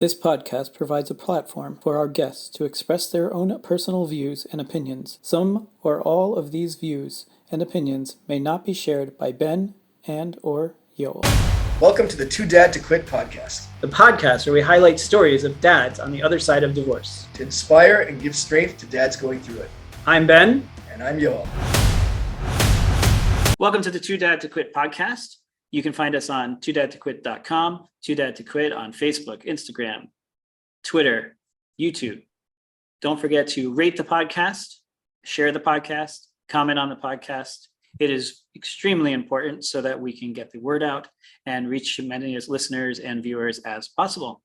This podcast provides a platform for our guests to express their own personal views and opinions. Some or all of these views and opinions may not be shared by Ben and/or Yoel. Welcome to the Too Dad to Quit podcast, the podcast where we highlight stories of dads on the other side of divorce to inspire and give strength to dads going through it. I'm Ben. And I'm Yoel. Welcome to the Too Dad to Quit podcast. You can find us on toodadtoquit.com, Too Dad to Quit on Facebook, Instagram, Twitter, YouTube. Don't forget to rate the podcast, share the podcast, comment on the podcast. It is extremely important so that we can get the word out and reach as many listeners and viewers as possible.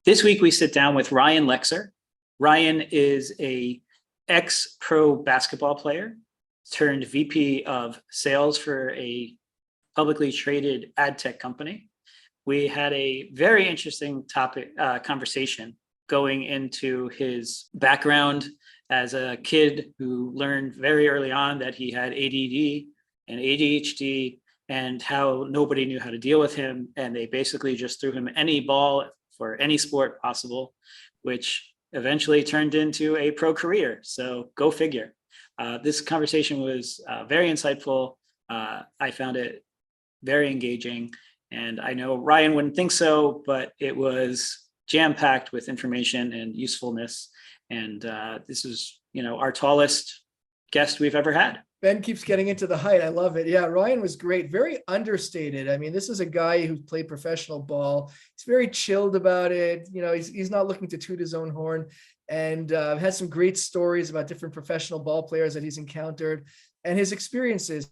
This week, we sit down with Ryan Lexer. Ryan is a ex-pro basketball player turned VP of sales for a publicly traded ad tech company. We had a very interesting conversation going into his background as a kid who learned very early on that he had ADD and ADHD and how nobody knew how to deal with him. And they basically just threw him any ball for any sport possible, which eventually turned into a pro career. So go figure. This conversation was very insightful. I found it very engaging. And I know Ryan wouldn't think so, but it was jam-packed with information and usefulness. And this is, our tallest guest we've ever had. Ben keeps getting into the height. I love it. Yeah, Ryan was great. Very understated. I mean, this is a guy who played professional ball. He's very chilled about it. He's not looking to toot his own horn, and has some great stories about different professional ball players that he's encountered and his experiences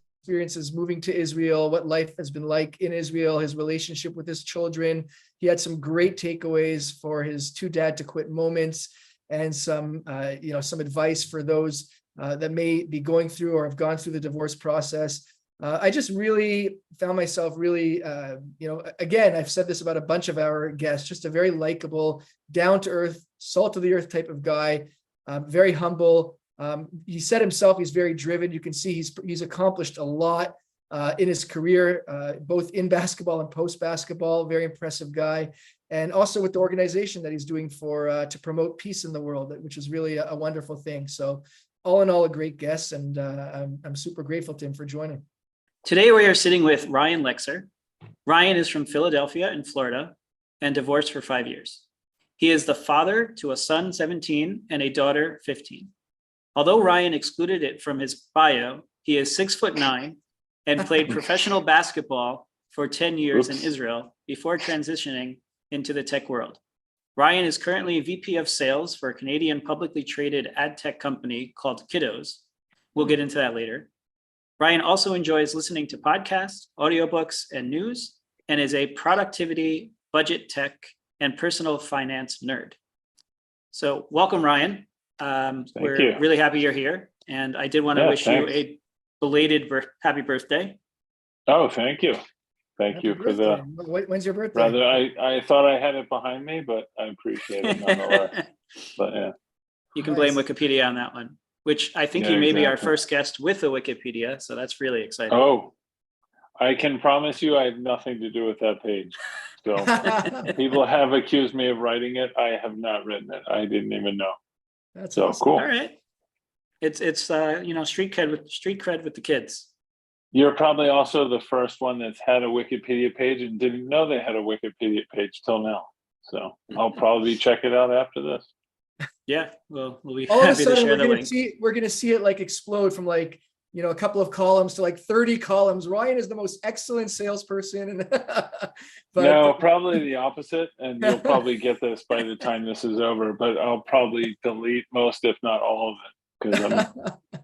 moving to Israel, what life has been like in Israel, his relationship with his children. He had some great takeaways for his Too Dad to Quit moments, and some advice for those that may be going through or have gone through the divorce process. I just really found myself really, again, I've said this about a bunch of our guests, just a very likable, down to earth, salt of the earth type of guy, very humble. He said himself, he's very driven. You can see he's accomplished a lot in his career, both in basketball and post basketball. Very impressive guy, and also with the organization that he's doing to promote peace in the world, which is really a wonderful thing. So, all in all, a great guest, and I'm super grateful to him for joining. Today we are sitting with Ryan Lexer. Ryan is from Philadelphia in Florida and divorced for 5 years. He is the father to a son 17 and a daughter 15. Although Ryan excluded it from his bio, he is 6'9" and played professional basketball for 10 years in Israel before transitioning into the tech world. Ryan is currently VP of sales for a Canadian publicly traded ad tech company called Kiddos. We'll get into that later. Ryan also enjoys listening to podcasts, audiobooks, and news, and is a productivity, budget tech, and personal finance nerd. So welcome, Ryan. We're really happy you're here. And I did want to wish you a belated happy birthday. Oh, thank you. Thank you for the. When's your birthday? Rather, I thought I had it behind me, but I appreciate it nonetheless. But yeah, you can blame Wikipedia on that one, which I think you may be our first guest with a Wikipedia, so that's really exciting. Oh, I can promise you, I have nothing to do with that page. So people have accused me of writing it. I have not written it. I didn't even know. That's so awesome. Cool. All right, it's street cred with the kids. You're probably also the first one that's had a Wikipedia page and didn't know they had a Wikipedia page till now. So I'll probably check it out after this. Yeah, well, we'll be all happy of a sudden, to share the link. We're going to see it explode from a couple of columns to 30 columns. Ryan is the most excellent salesperson. No, probably the opposite. And you'll probably get this by the time this is over, but I'll probably delete most, if not all of it. Because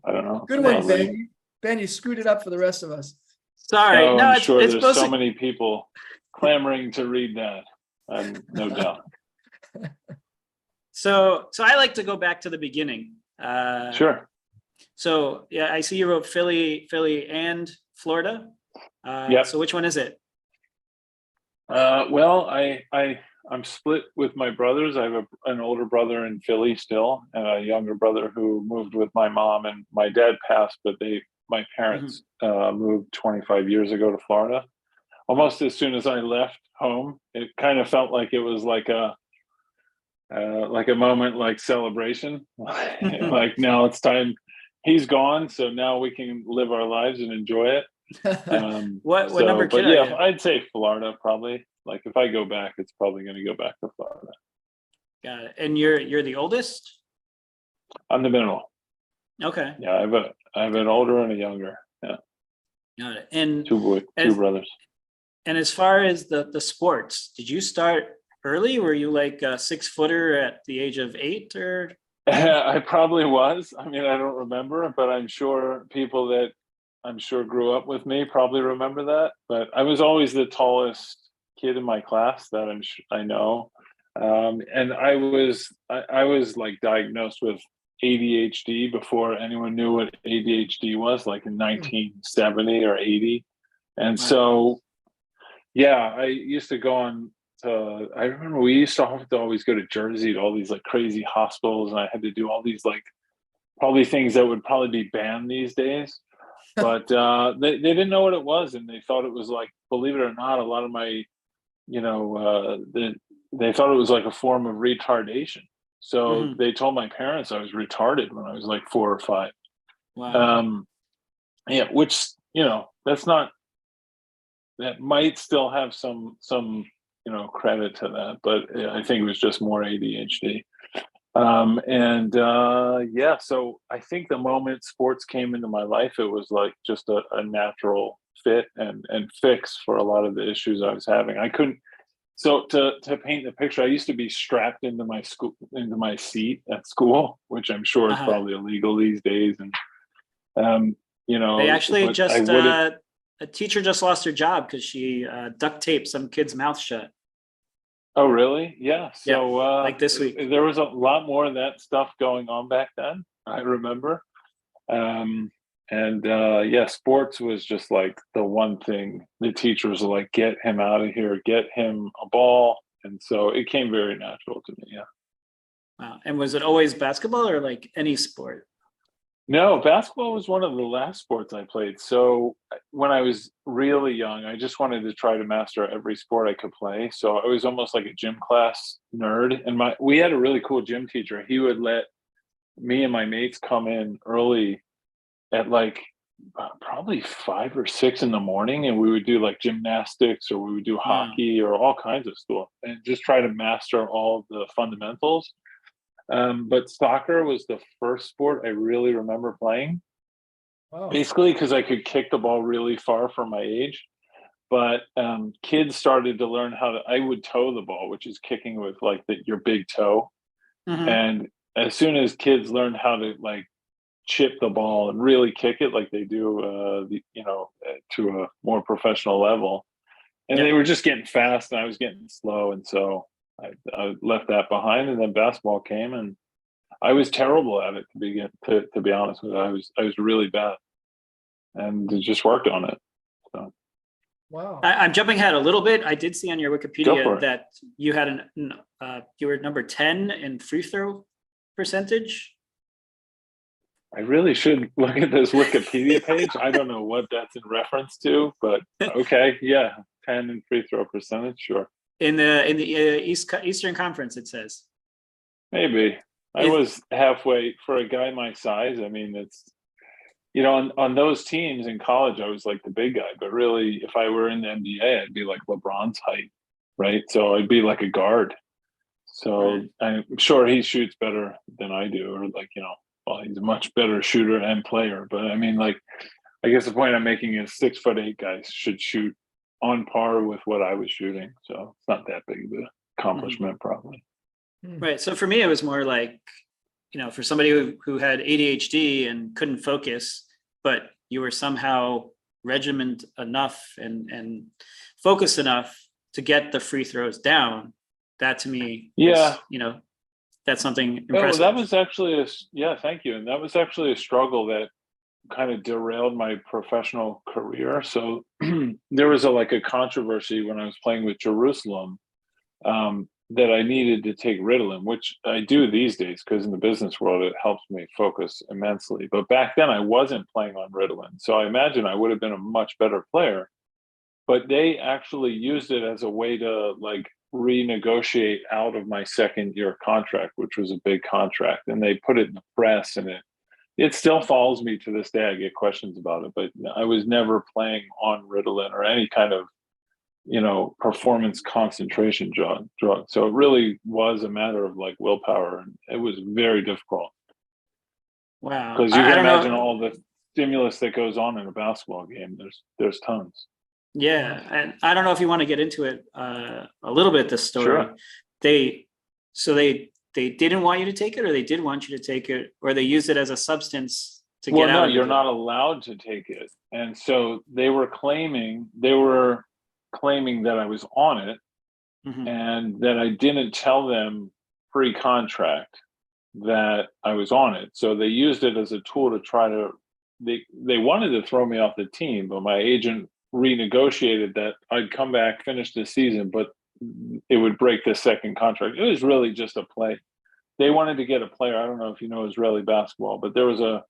I don't know. Good one, Ben. Ben, you screwed it up for the rest of us. Sorry. No, I'm sure it's there's so many people clamoring to read that. No doubt. So I like to go back to the beginning. Sure. So yeah, I see you wrote Philly, and Florida. Yeah. So which one is it? Well, I'm split with my brothers. I have an older brother in Philly still, and a younger brother who moved with my mom. And my dad passed, but my parents moved 25 years ago to Florida. Almost as soon as I left home, it kind of felt like it was like a like a moment like celebration. Like now it's time. He's gone, so now we can live our lives and enjoy it. What number But kid are yeah, you? I'd say Florida probably. Like if I go back, it's probably going to go back to Florida. Got it. And you're the oldest? I'm the middle. Okay. Yeah, I have an older and a younger. Yeah, Got it. And two as brothers. and as far as the sports, did you start early? Were you like a 6-footer at the age of 8 or? I probably was. I mean, I don't remember, but I'm sure people that I'm sure grew up with me probably remember that. But I was always the tallest kid in my class that I know, and I was like diagnosed with ADHD before anyone knew what ADHD was, like in 1970 or 80, and Wow. so yeah, I used to go on to, I remember we used to have to always go to Jersey to all these like crazy hospitals, and I had to do all these like probably things that would probably be banned these days. But they didn't know what it was, and they thought it was like, believe it or not, a lot of my, you know, they thought it was like a form of retardation. So Mhm. they told my parents I was retarded when I was like 4 or 5. Wow. Yeah, which, you know, that's not, that might still have some you know credit to that, but I think it was just more ADHD. And yeah, so I think the moment sports came into my life, it was like just a natural fit and fix for a lot of the issues I was having. I couldn't. So to paint the picture, I used to be strapped into my seat at school, which I'm sure is Uh-huh. probably illegal these days, and you They know, actually but I just wouldn't. a teacher just lost her job because she duct taped some kid's mouth shut. Oh, really? Yeah. Yeah, So like this week. there was a lot more of that stuff going on back then. I remember. Um, and yeah, sports was just like the one thing the teachers were like, get him out of here, get him a ball. And so it came very natural to me. Yeah. Wow. And was it always basketball or like any sport? No, basketball was one of the last sports I played. So when I was really young, I just wanted to try to master every sport I could play. So I was almost like a gym class nerd. And we had a really cool gym teacher. He would let me and my mates come in early at like probably 5 or 6 in the morning, and we would do like gymnastics or we would do Wow. hockey or all kinds of stuff and just try to master all of the fundamentals. But soccer was the first sport I really remember playing, Wow. basically because I could kick the ball really far for my age. But kids started to learn how to, I would toe the ball, which is kicking with like your big toe. Hmm. And as soon as kids learned how to like chip the ball and really kick it like they do, to a more professional level, and they Yeah. were just getting fast, and I was getting slow, and so I left that behind, and then basketball came, and I was terrible at it to be honest with you. I was really bad, and just worked on it. So Wow. I'm jumping ahead a little bit. I did see on your go Wikipedia for it. that you had you were number 10 in free throw percentage. I really should look at this Wikipedia page. I don't know what that's in reference to, but okay, yeah, 10 in free throw percentage, sure, In the Eastern Conference, it says. maybe. I Is was halfway for a guy my size. I mean, it's, you know, on those teams in college, I was like the big guy, but really, if I were in the NBA, I'd be like LeBron's height, right? So I'd be like a guard. So right. I'm sure he shoots better than I do, or like, you know, well, he's a much better shooter and player. But I mean, like, I guess the point I'm making is 6'8" guys should shoot on par with what I was shooting. So it's not that big of an Mhm. accomplishment, probably. Right. So for me, it was more like, for somebody who had ADHD and couldn't focus, but you were somehow regimented enough and focused enough to get the free throws down. That to me Yeah. is, that's something Oh, that impressive. was actually yeah, thank you. And that was actually a struggle that kind of derailed my professional career. So there was like a controversy when I was playing with Jerusalem, that I needed to take Ritalin, which I do these days because in the business world it helps me focus immensely. But back then I wasn't playing on Ritalin, so I imagine I would have been a much better player. But they actually used it as a way to like renegotiate out of my second year contract, which was a big contract, and they put it in the press, and it still follows me to this day. I get questions about it, but I was never playing on Ritalin or any kind of, performance concentration drug. So it really was a matter of like willpower, and it was very difficult Wow. because you I can don't imagine know. all the stimulus that goes on in a basketball game. There's tons. Yeah, and I don't know if you want to get into it a little bit. This story, Sure. they didn't want you to take it, or they did want you to take it, or they used it as a substance to Well, get out no, of the you're deal. not allowed to take it, and so they were claiming that I was on it, Mhm. and that I didn't tell them pre-contract that I was on it. So they used it as a tool to try to, they wanted to throw me off the team, but my agent renegotiated that I'd come back, finish the season, but it would break the second contract. It was really just a play. They wanted to get a player. I don't know if you know Israeli basketball, but there was a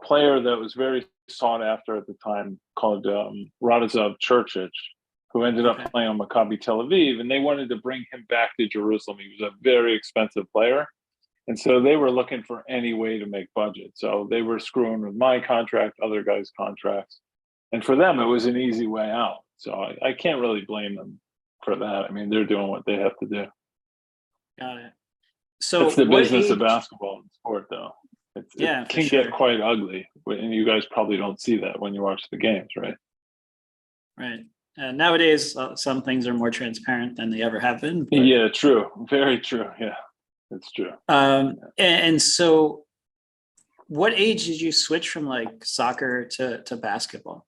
player that was very sought after at the time called Radazov Churchich, who ended Okay. up playing on Maccabi Tel Aviv, and they wanted to bring him back to Jerusalem. He was a very expensive player, and so they were looking for any way to make budget. So they were screwing with my contract, other guys' contracts, and for them, it was an easy way out. So I can't really blame them for that. I mean, they're doing what they have to do. Got it. So It's the what business of age? basketball and sport, though. It Yeah, for can get sure. quite ugly, and you guys probably don't see that when you watch the games, right? Right. Nowadays, some things are more transparent than they ever have been. But, Yeah, true. Very true. Yeah, it's true. and so, what age did you switch from like soccer to basketball?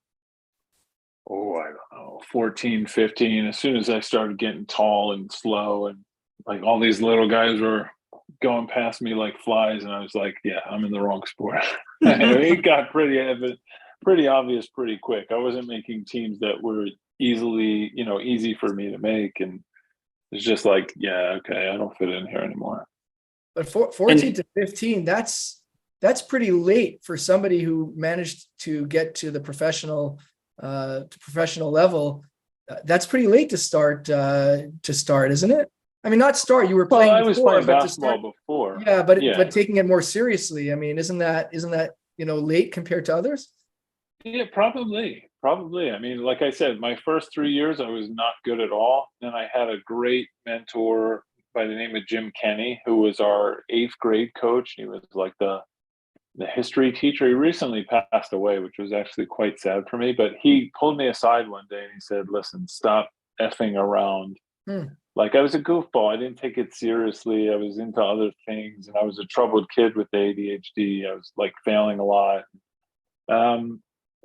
Oh, I don't know, 14, 15. As soon as I started getting tall and slow, and like all these little guys were going past me like flies, and I was like, yeah, I'm in the wrong sport. It got pretty obvious pretty quick. I wasn't making teams that were easy for me to make, and it's just like, yeah, okay, I don't fit in here anymore. But 14 to 15, that's pretty late for somebody who managed to get to the professional level. That's pretty late to start, isn't it? I mean, not start, you were Well, playing I was before, playing but to start, basketball before. yeah, but Yeah. taking it more seriously. I mean, isn't that late compared to others? Yeah, probably. Probably. I mean, like I said, my first 3 years, I was not good at all. Then I had a great mentor by the name of Jim Kenny, who was our 8th grade coach. He was like the history teacher. He recently passed away, which was actually quite sad for me. But he pulled me aside one day and he said, listen, stop effing around. Like, I was a goofball. I didn't take it seriously. I was into other things, and I was a troubled kid with ADHD. I was like failing a lot.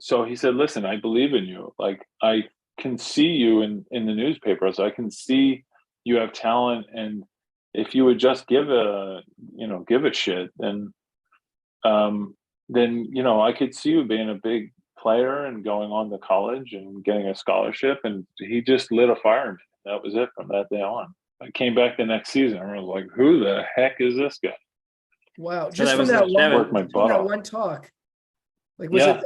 So he said, listen, I believe in you. Like, I can see you in the newspapers. I can see you have talent. And if you would just give a shit, then, I could see you being a big player and going on to college and getting a scholarship. And he just lit a fire in me. That was it from that day on. I came back the next season and I was like, who the heck is this guy? Wow. So Just that from was that one, Worked my butt off. one talk. Like, was Yeah.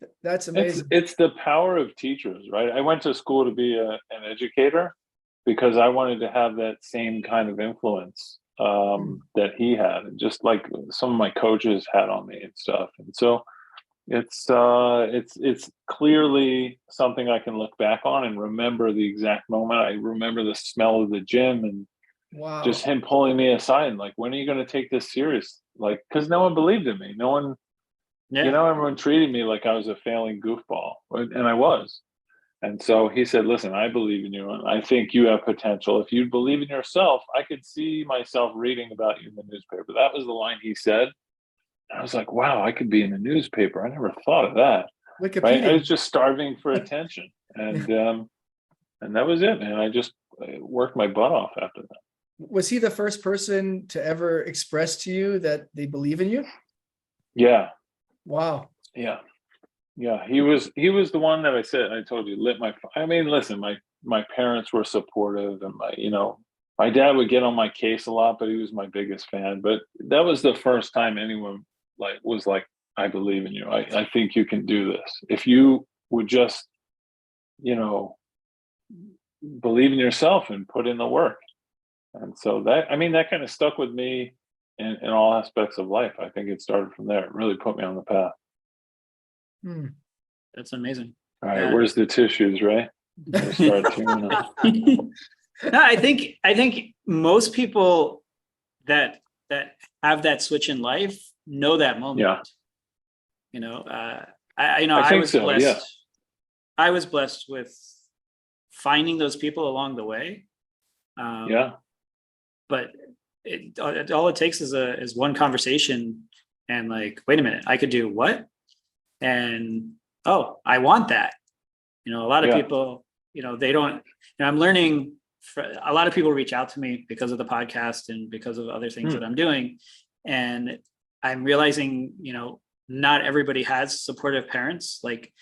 it, that's amazing. It's the power of teachers, right? I went to school to be an educator because I wanted to have that same kind of influence that he had, and just like some of my coaches had on me and stuff. And so it's clearly something I can look back on and remember the exact moment. I remember the smell of the gym and Wow. just him pulling me aside and like, when are you going to take this serious? Like, because no one believed in me. No one. Yeah. Everyone treated me like I was a failing goofball, and I was. And so he said, listen, I believe in you, and I think you have potential. If you believe in yourself, I could see myself reading about you in the newspaper. That was the line he said. And I was like, wow, I could be in the newspaper. I never thought of that. Right? I Wikipedia. was just starving for attention. And that was it, man. I just worked my butt off after that. Was he the first person to ever express to you that they believe in you? Yeah. Wow. Yeah. He was the one that I told you, I mean, listen, my parents were supportive, and my dad would get on my case a lot, but he was my biggest fan. But that was the first time anyone was like, I believe in you. I think you can do this. If you would just, believe in yourself and put in the work. And so that kind of stuck with me in all aspects of life. I think it started from there. It really put me on the path. That's amazing. All right, where's the tissues, Ray? Start tuning up. No, I think most people that have that switch in life know that moment. Yeah. You know, I was so, blessed. yeah. I was blessed with finding those people along the way. But all it takes is one conversation, and like, wait a minute, I could do what? And oh, I want that. You know, a lot of people, you know, they don't. You know, I'm learning. A lot of people reach out to me because of the podcast and because of other things that I'm doing, and I'm realizing, you know, not everybody has supportive parents. Like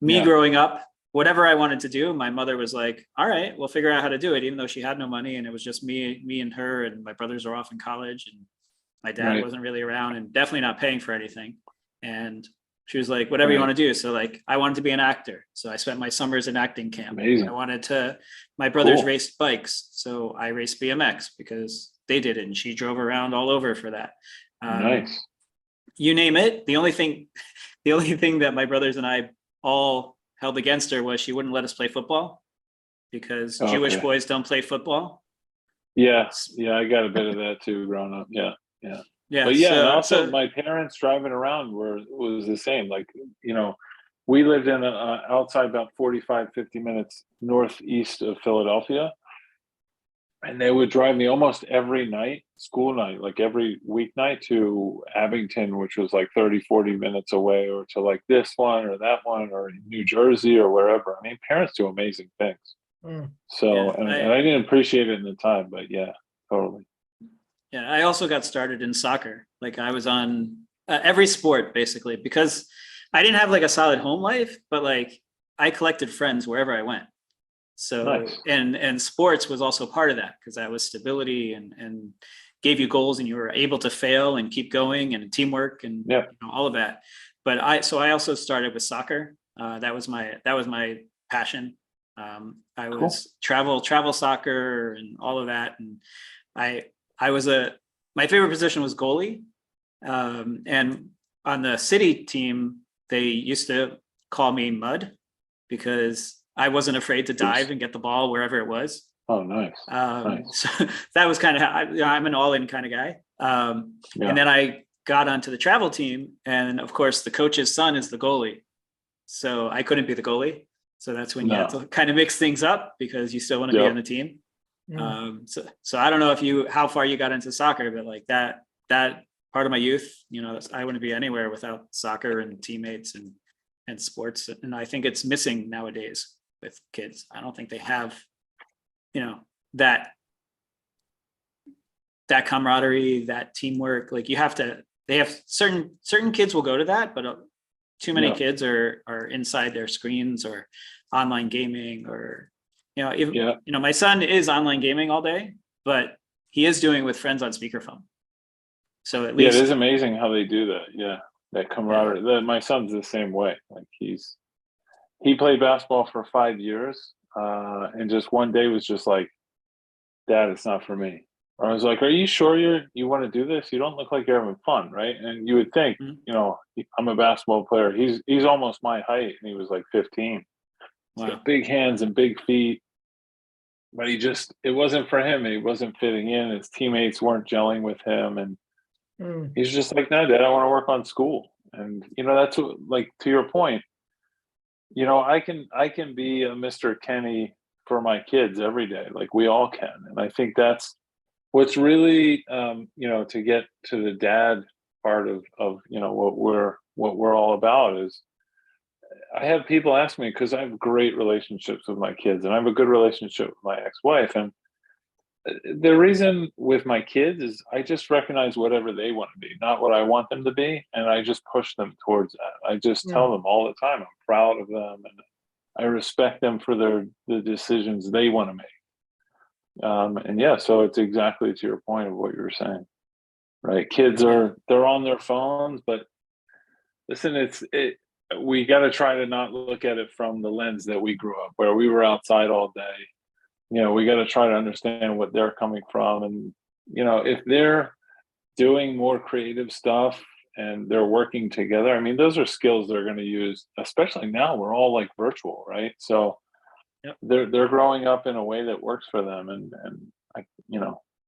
me growing up, whatever I wanted to do, my mother was like, all right, we'll figure out how to do it, even though she had no money, and it was just me and her, and my brothers are off in college, and my dad wasn't really around and definitely not paying for anything. And she was like, whatever you want to do. So like, I wanted to be an actor. So I spent my summers in acting camp. Amazing. My brothers raced bikes. So I raced BMX because they did it, and she drove around all over for that. Nice. You name it. The only thing that my brothers and I all held against her was she wouldn't let us play football because Jewish boys don't play football. Yeah. I got a bit of that too growing up. Yeah. But and also my parents driving around was the same. Like, you know, we lived in outside about 45, 50 minutes northeast of Philadelphia. And they would drive me almost every night, school night, like every weeknight to Abington, which was like 30, 40 minutes away, or to like this one or that one, or New Jersey or wherever. I mean, parents do amazing things. So, and I didn't appreciate it in the time, but yeah, totally. Yeah, I also got started in soccer. Like I was on every sport basically, because I didn't have like a solid home life, but like I collected friends wherever I went. So nice. and sports was also part of that, because that was stability and gave you goals, and you were able to fail and keep going, and teamwork and you know, all of that. But I also started with soccer. That was my passion. I was travel soccer and all of that, and my favorite position was goalie. And on the city team, they used to call me Mud because I wasn't afraid to dive and get the ball wherever it was. Oh, nice. So that was kind of how I'm an all-in kind of guy. And then I got onto the travel team, and of course the coach's son is the goalie. So I couldn't be the goalie. So that's when you have to kind of mix things up, because you still want to be on the team. So I don't know how far you got into soccer, but like that part of my youth, you know, I wouldn't be anywhere without soccer and teammates and sports. And I think it's missing nowadays with kids. I don't think they have, you know, that camaraderie, that teamwork. Like they have certain kids will go to that, but too many kids are inside their screens or online gaming, or, you know, even, you know, my son is online gaming all day, but he is doing it with friends on speakerphone. So at least it is amazing how they do that. Yeah. That camaraderie. My son's the same way. Like he played basketball for 5 years, and just one day was just like, Dad, it's not for me. Or I was like, are you sure you want to do this? You don't look like you're having fun, right? And you would think, you know, I'm a basketball player. He's almost my height, and he was like 15. He's got big hands and big feet, but it wasn't for him. He wasn't fitting in. His teammates weren't gelling with him, and he's just like, no, Dad, I want to work on school. And you know, that's what, like, to your point, you know, I can be a Mr. Kenny for my kids every day, like we all can. And I think that's what's really, you know, to get to the dad part of you know, what we're all about is, I have people ask me, because I have great relationships with my kids, and I have a good relationship with my ex-wife, and the reason with my kids is I just recognize whatever they want to be, not what I want them to be, and I just push them towards that. I just tell them all the time I'm proud of them, and I respect them for the decisions they want to make. And so it's exactly to your point of what you were saying, right? Kids they're on their phones, but listen, we got to try to not look at it from the lens that we grew up, where we were outside all day. we got to try to understand what they're coming from. And, if they're doing more creative stuff and they're working together, I mean, those are skills they're going to use, especially now we're all like virtual, right? So Yep. they're growing up in a way that works for them. And I,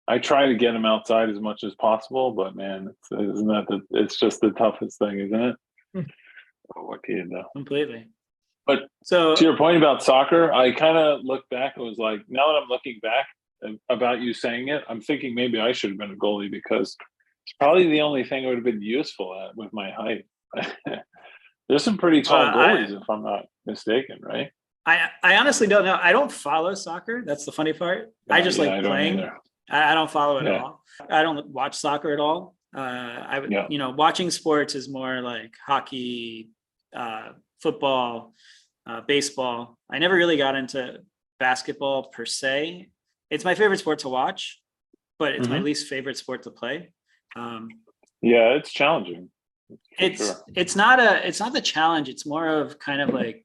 I try to get them outside as much as possible, but man, it's just the toughest thing, isn't it? Hmm. What can you do? Completely. But So to your point about soccer, I kind of look back and was like, now that I'm looking back about you saying it, I'm thinking maybe I should have been a goalie, because it's probably the only thing I would have been useful at with my height. There's some pretty tall goalies, if I'm not mistaken, right? I honestly don't know. I don't follow soccer. That's the funny part. I just like I don't playing. either. I don't follow it at Yeah. all. I don't watch soccer at all. I would, Yeah. watching sports is more like hockey, football, baseball. I never really got into basketball per se. It's my favorite sport to watch, but it's my Mhm. least favorite sport to play. Yeah, it's challenging. It's not the challenge. It's more of kind of like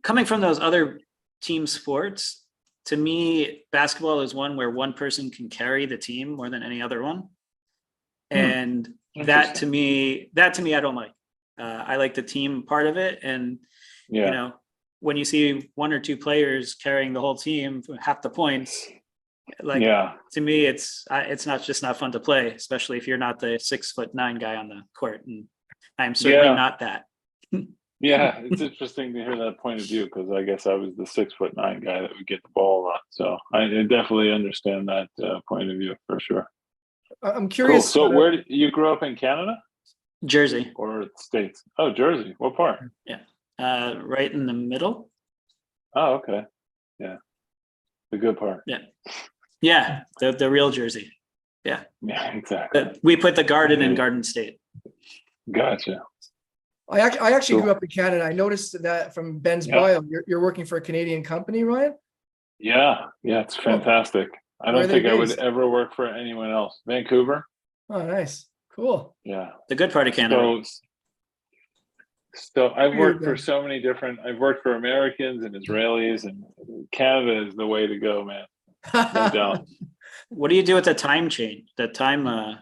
coming from those other team sports. To me, basketball is one where one person can carry the team more than any other one, and that to me, I don't like. I like the team part of it, and when you see one or two players carrying the whole team, half the points, like to me, it's not fun to play, especially if you're not the 6'9" guy on the court, and I'm certainly not that. Yeah, it's interesting to hear that point of view, because I guess I was the 6'9" guy that would get the ball a lot. So I definitely understand that point of view for sure. I'm curious. Cool. So where did you grow up in Canada? Jersey. Or States? Oh, Jersey. What part? Yeah. Right in the middle. Oh, okay. Yeah. The good part. Yeah. Yeah. The real Jersey. Yeah. Yeah, exactly. We put the Garden in Garden State. Gotcha. I actually grew up in Canada. I noticed that from Ben's bio. You're working for a Canadian company, Ryan? Yeah. Yeah, it's fantastic. I don't think I would ever work for anyone else. Vancouver. Oh, nice. Cool. Yeah. The good part of Canada. So I've worked for I've worked for Americans and Israelis, and Canada is the way to go, man. No doubt. What do you do with the time change? The time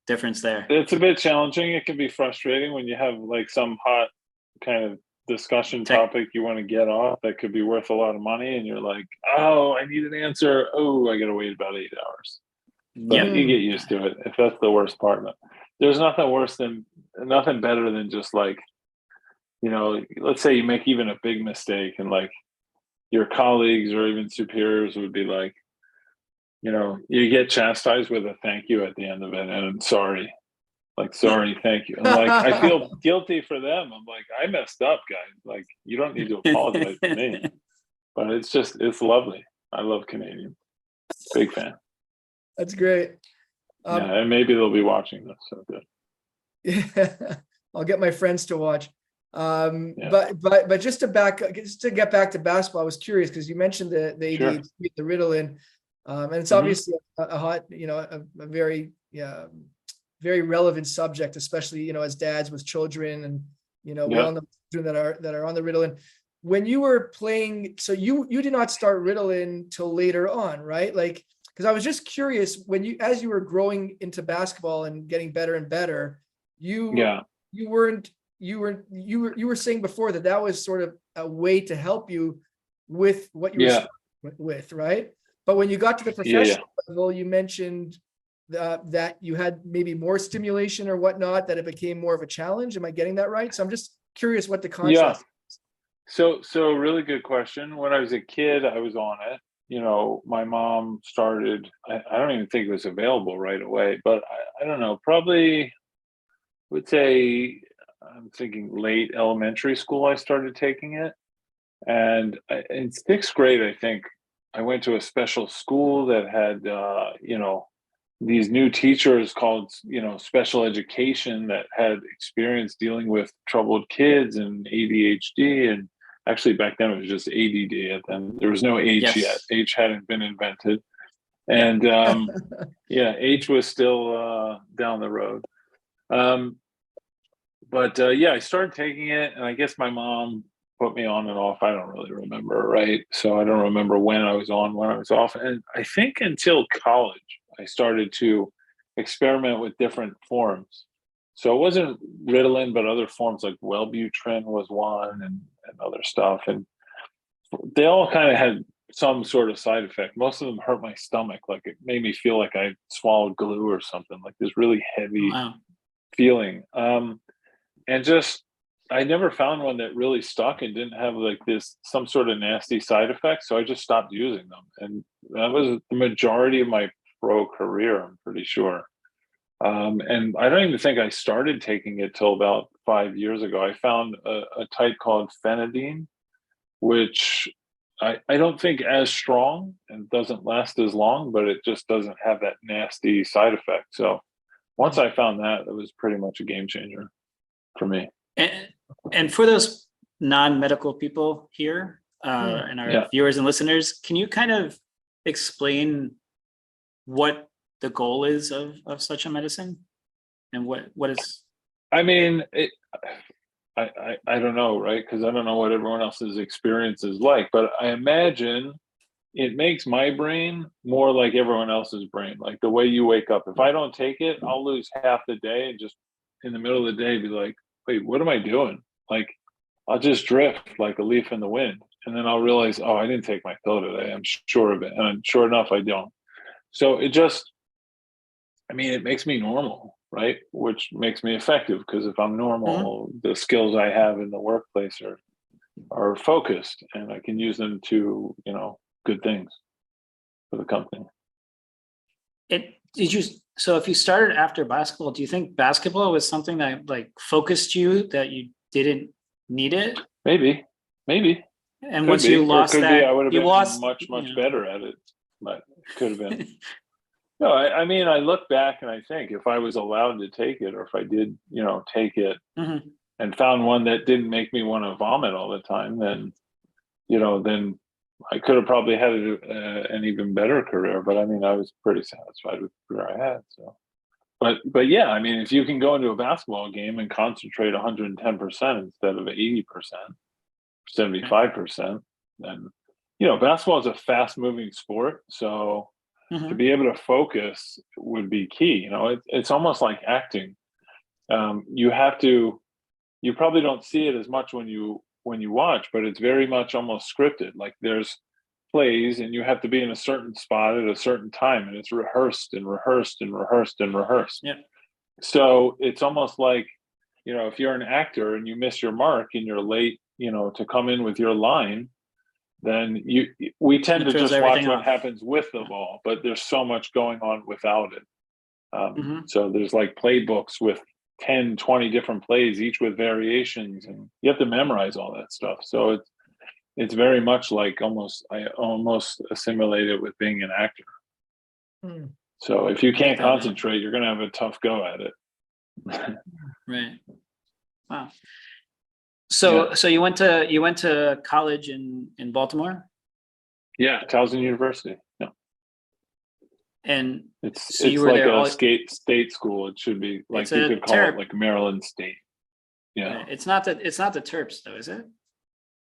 difference there? It's a bit challenging. It can be frustrating when you have like some hot kind of discussion topic you want to get off that could be worth a lot of money, and you're like, oh, I need an answer. Oh, I gotta wait about 8 hours. But you get used to it if that's the worst part of it. There's nothing better than just like, let's say you make even a big mistake, and like your colleagues or even superiors would be like, you get chastised with a thank you at the end of it, and sorry, thank you. And like, I feel guilty for them. I'm like, I messed up, guys. Like, you don't need to apologize to me. But it's lovely. I love Canadians. Big fan. That's great. And maybe they'll be watching this. So good. Yeah, I'll get my friends to watch. But just to get back to basketball, I was curious because you mentioned the ADHD, the Ritalin, and it's obviously a hot, a very very relevant subject, especially as dads with children, and we all know children that are on the Ritalin. When you were playing, so you did not start Ritalin till later on, right? Like, because I was just curious, as you were growing into basketball and getting better and better, you were saying before that was sort of a way to help you with what you were struggling with, right? But when you got to the professional level, you mentioned that you had maybe more stimulation or whatnot, that it became more of a challenge. Am I getting that right? So I'm just curious what the concept is. So really good question. When I was a kid, I was on it. My mom started, I don't even think it was available right away, but I don't know, probably would say, I'm thinking late elementary school, I started taking it. And in 6th grade, I think I went to a special school that had, these new teachers called, special education, that had experience dealing with troubled kids and ADHD. And actually back then it was just ADD. And there was no H yet. H hadn't been invented. And H was still down the road. But I started taking it, and I guess my mom put me on and off. I don't really remember, right? So I don't remember when I was on, when I was off. And I think until college, I started to experiment with different forms. So it wasn't Ritalin, but other forms like Wellbutrin was one, and other stuff. And they all kind of had some sort of side effect. Most of them hurt my stomach. Like it made me feel like I swallowed glue or something, like this really heavy Wow. feeling. And just, I never found one that really stuck and didn't have like this, some sort of nasty side effect. So I just stopped using them. And that was the majority of my pro career, I'm pretty sure. And I don't even think I started taking it till about 5 years ago. I found a type called phenidine, which I don't think as strong and doesn't last as long, but it just doesn't have that nasty side effect. So once I found that, it was pretty much a game changer for me. And for those non-medical people here and our viewers and listeners, can you kind of explain what the goal is of such a medicine and what is? I mean, I don't know, right? Because I don't know what everyone else's experience is like, but I imagine it makes my brain more like everyone else's brain. Like the way you wake up. If I don't take it, I'll lose half the day and just in the middle of the day be like, wait, what am I doing? Like I'll just drift like a leaf in the wind. And then I'll realize, oh, I didn't take my pill today. I'm sure of it. And sure enough, I don't. So it just, I mean, it makes me normal, right? Which makes me effective because if I'm normal, the skills I have in the workplace are focused and I can use them to, good things for the company. So if you started after basketball, do you think basketball was something that like focused you that you didn't need it? Maybe. And once you lost that, I would have you been lost much better at it, but could have been. No, I mean, I look back and I think if I was allowed to take it, or if I did, take it and found one that didn't make me want to vomit all the time, then, then I could have probably had an even better career. But I mean, I was pretty satisfied with the career I had. So, but yeah, I mean, if you can go into a basketball game and concentrate 110% instead of 80%, 75%, then, basketball is a fast moving sport. So, to be able to focus would be key. It's almost like acting. You probably don't see it as much when you watch, but it's very much almost scripted. Like there's plays and you have to be in a certain spot at a certain time, and it's rehearsed and rehearsed and rehearsed and rehearsed. Yeah. So it's almost like, if you're an actor and you miss your mark and you're late, to come in with your line, then we tend to just watch what happens with the ball, but there's so much going on without it. So there's like playbooks with 10, 20 different plays, each with variations, and you have to memorize all that stuff. So it's very much like I almost assimilate it with being an actor. So if you can't concentrate, you're going to have a tough go at it. Right. Wow. So you went to college in Baltimore? Yeah, Towson University. Yeah. And it's you were like there a state school. It should be like you could call it like Maryland State. Yeah. Right. It's not the Terps though, is it?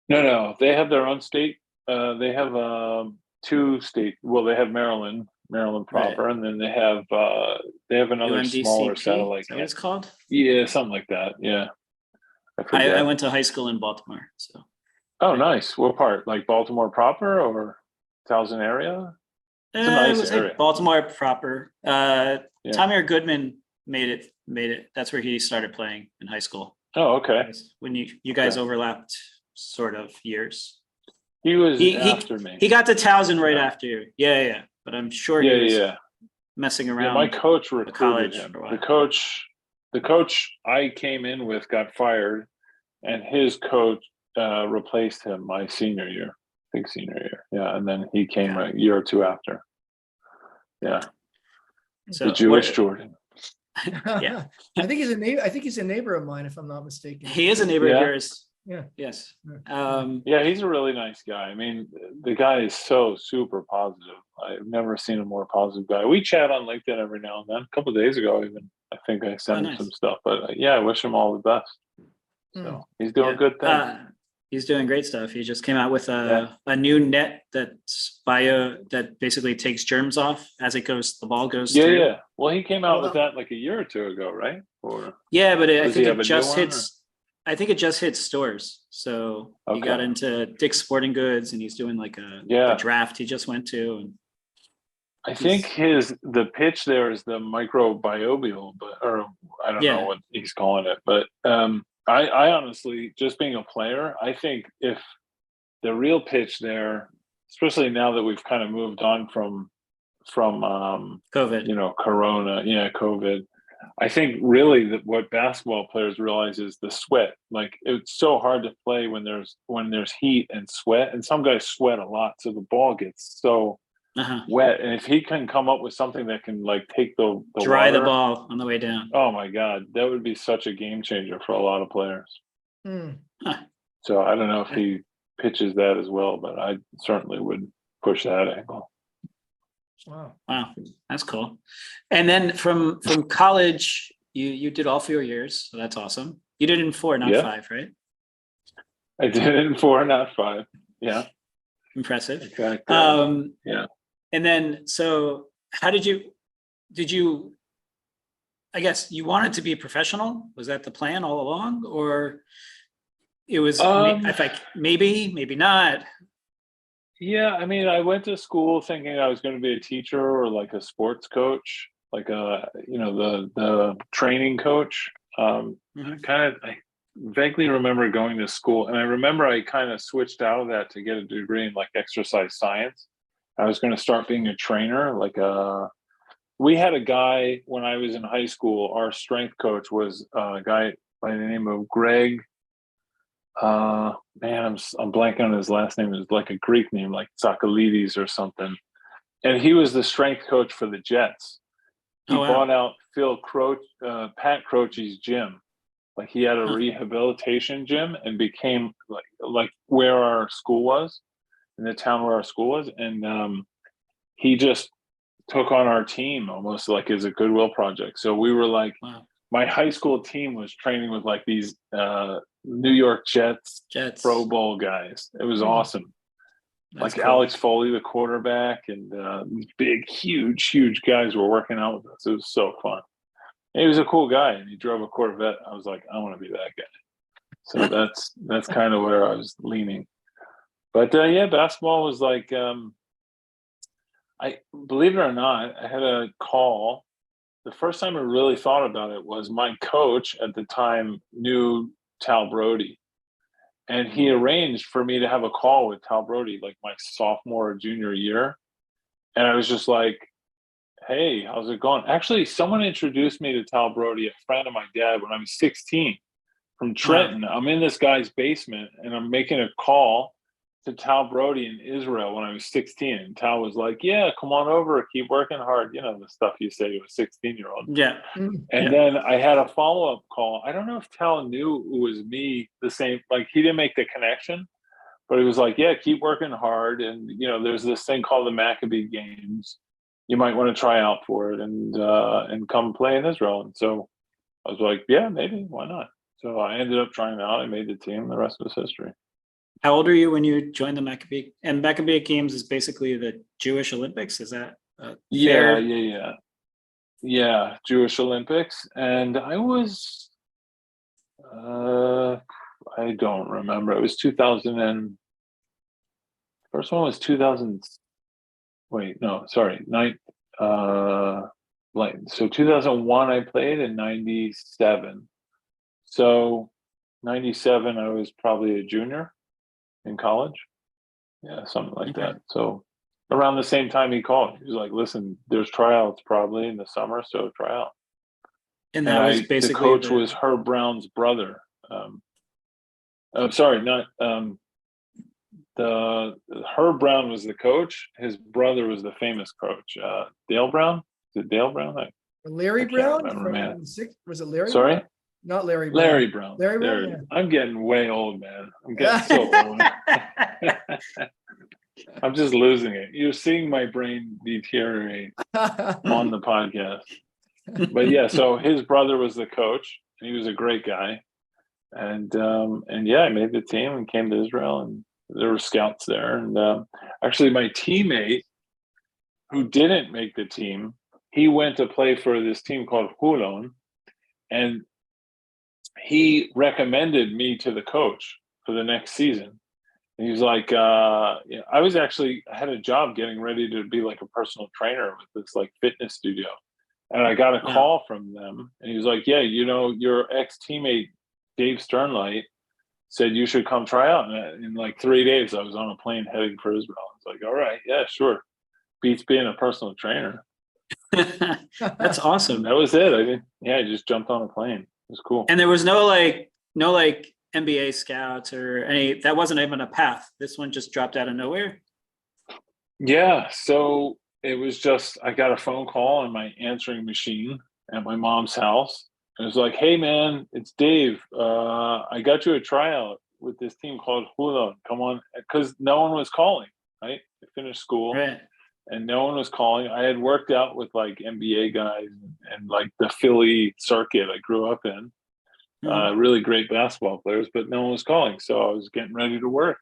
No. They have their own state. They have two state. Well, they have Maryland proper, right. And then they have another UMDCP, smaller satellite. Is that what it's called? Yeah, something like that. Yeah. I went to high school in Baltimore. So. Oh, nice. What part? Like Baltimore proper or Towson area? It's a nice area. Like Baltimore proper. Tamir Goodman made it. That's where he started playing in high school. Oh, okay. When you guys overlapped sort of years. He was after me. He got to Towson right after you. Yeah. But I'm sure he was messing around. Yeah, my coach recruited him. The coach I came in with got fired, and his coach replaced him my senior year. I think senior year. Yeah, and then he came a year or two after. Yeah. So the Jewish Jordan. Yeah. I think he's a neighbor of mine, if I'm not mistaken. He is a neighbor of yours. Yeah. Yes. He's a really nice guy. I mean, the guy is so super positive. I've never seen a more positive guy. We chat on LinkedIn every now and then. A couple of days ago, even I think I sent him some stuff. But I wish him all the best. So he's doing good things. He's doing great stuff. He just came out with Yeah. a new net that basically takes germs off as the ball goes Yeah, through. yeah. Well, he came out with Wow. that like a year or two ago, right? Or Yeah, but I does think he it have a new just one, hits. I think it just hits stores. So he got Okay. into Dick's Sporting Goods, and he's doing like a Yeah. draft he just went to. And I think the pitch there is the microbial, or I don't know Yeah. what he's calling it, but I honestly, just being a player, I think if the real pitch there, especially now that we've kind of moved on from COVID. Corona, COVID. I think really that what basketball players realize is the sweat. Like it's so hard to play when there's heat and sweat, and some guys sweat a lot, so the ball gets so Uh-huh. wet. And if he can come up with something that can like take the Dry the water, ball on the way down. oh my God, that would be such a game changer for a lot of players. Hmm. So I don't know if he pitches that as well, but I certainly would push that angle. Wow. That's cool. And then from college, you did all 4 years, so that's awesome. You did it in 4, not Yeah. 5, right? I did it in 4, not 5. Yeah. Impressive. In fact, yeah. And then, so how did you, I guess you wanted to be a professional? Was that the plan all along? Or it was, maybe not? Yeah, I mean, I went to school thinking I was going to be a teacher or like a sports coach, like the training coach. I vaguely remember going to school, and I remember I kind of switched out of that to get a degree in like exercise science. I was going to start being a trainer. We had a guy when I was in high school. Our strength coach was a guy by the name of Greg. I'm blanking on his last name. It's like a Greek name, like Tsakalides or something. And he was the strength coach for the Jets. He bought out Pat Croce's gym. Like he had a rehabilitation gym and became like where our school was, in the town where our school was. And he just took on our team almost like as a goodwill project. So we were like, my high school team was training with like these New York Jets Pro Bowl guys. It was awesome. That's like cool. Alex Foley, the quarterback, and these big, huge guys were working out with us. It was so fun. And he was a cool guy, and he drove a Corvette. I was like, I want to be that guy. So that's kind of where I was leaning. But yeah, basketball was like, I believe it or not, I had a call. The first time I really thought about it was my coach at the time knew Tal Brody. And he arranged for me to have a call with Tal Brody like my sophomore or junior year. And I was just like, hey, how's it going? Actually, someone introduced me to Tal Brody, a friend of my dad, when I was 16 from Trenton. I'm in this guy's basement and I'm making a call to Tal Brody in Israel when I was 16. And Tal was like, yeah, come on over, keep working hard. You know, the stuff you say to a 16-year-old. Yeah. And then I had a follow-up call. I don't know if Tal knew it was me the same, like he didn't make the connection, but he was like, yeah, keep working hard. And, there's this thing called the Maccabee Games. You might want to try out for it and come play in Israel. And so I was like, yeah, maybe, why not? So I ended up trying out. I made the team. The rest was history. How old are you when you joined the Maccabee? And Maccabee Games is basically the Jewish Olympics. Is that fair? Yeah, Jewish Olympics. And I was, I don't remember. It was 2000 and first one was 2000. Wait, no, sorry. So 2001 I played in 97. So 97 I was probably a junior in college. Yeah, something like that. So around the same time he called. He was like, listen, there's tryouts probably in the summer, so try out. And that was basically the coach was Herb Brown's brother. I'm sorry, not Herb Brown was the coach. His brother was the famous coach, Dale Brown. Is it Dale Brown? Larry Brown? Remember, was it Larry? Sorry? Brown? Not Larry Brown. Larry Brown. Larry Brown. Yeah. I'm getting way old, man. I'm getting so old. I'm just losing it. You're seeing my brain deteriorate on the podcast. But yeah, so his brother was the coach, and he was a great guy. And yeah, I made the team and came to Israel, and there were scouts there. And actually, my teammate who didn't make the team, he went to play for this team called Hulon, and he recommended me to the coach for the next season. And he was like, I was actually, I had a job getting ready to be like a personal trainer with this like fitness studio. And I got a call from them, and he was like, yeah, your ex-teammate, Dave Sternlight, said you should come try out. And in like 3 days, I was on a plane heading for Israel. I was like, all right, yeah, sure. Beats being a personal trainer. That's awesome. And that was it. I just jumped on a plane. It was cool. And there was no NBA scouts or any, that wasn't even a path. This one just dropped out of nowhere. Yeah. So it was just, I got a phone call on my answering machine at my mom's house. It was like, hey man, it's Dave. I got you a tryout with this team called Hula. Come on. Cause no one was calling, right? I finished school. Right. And no one was calling. I had worked out with like NBA guys and like the Philly circuit I grew up in, really great basketball players, but no one was calling. So I was getting ready to work,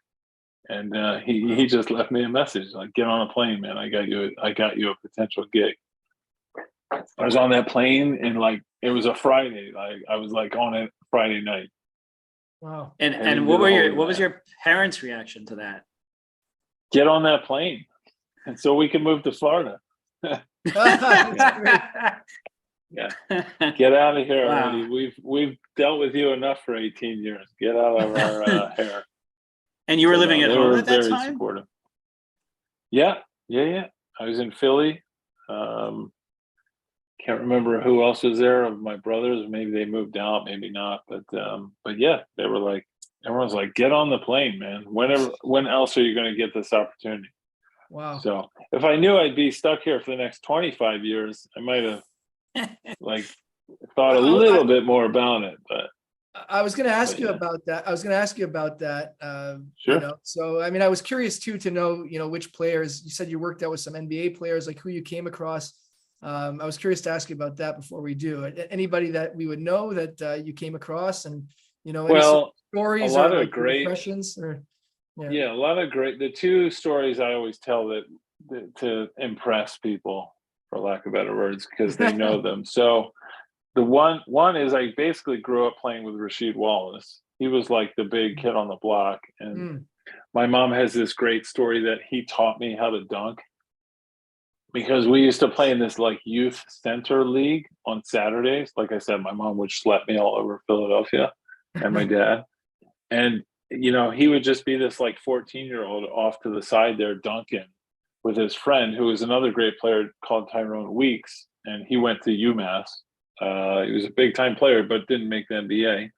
and he just left me a message like, "Get on a plane, man. I got you a potential gig." I was on that plane, and like it was a Friday. Like I was like on a Friday night. Wow. And what was your parents' reaction to that? Get on that plane. And so we can move to Florida. Yeah. Get out of here already. We've dealt with you enough for 18 years. Get out of our hair. And you were living at home at that very time? Supportive. Yeah. I was in Philly. Can't remember who else was there of my brothers. Maybe they moved out, maybe not. But yeah, they were like, everyone's like, get on the plane, man. When else are you going to get this opportunity? Wow. So if I knew I'd be stuck here for the next 25 years, I might have like thought a little bit more about it. But I was going to ask you about that. Sure. So, I mean, I was curious too, to know, which players. You said you worked out with some NBA players, like who you came across. I was curious to ask you about that before we do. Anybody that we would know that you came across, and, any stories or like impressions or. Yeah, a lot of great. The two stories I always tell that to impress people, for lack of better words, because they know them. So the one is I basically grew up playing with Rasheed Wallace. He was like the big kid on the block, and my mom has this great story that he taught me how to dunk, because we used to play in this like youth center league on Saturdays. Like I said, my mom would schlep me all over Philadelphia, and my dad, and he would just be this like 14-year-old off to the side there dunking with his friend, who was another great player called Tyrone Weeks, and he went to UMass. He was a big time player, but didn't make the NBA.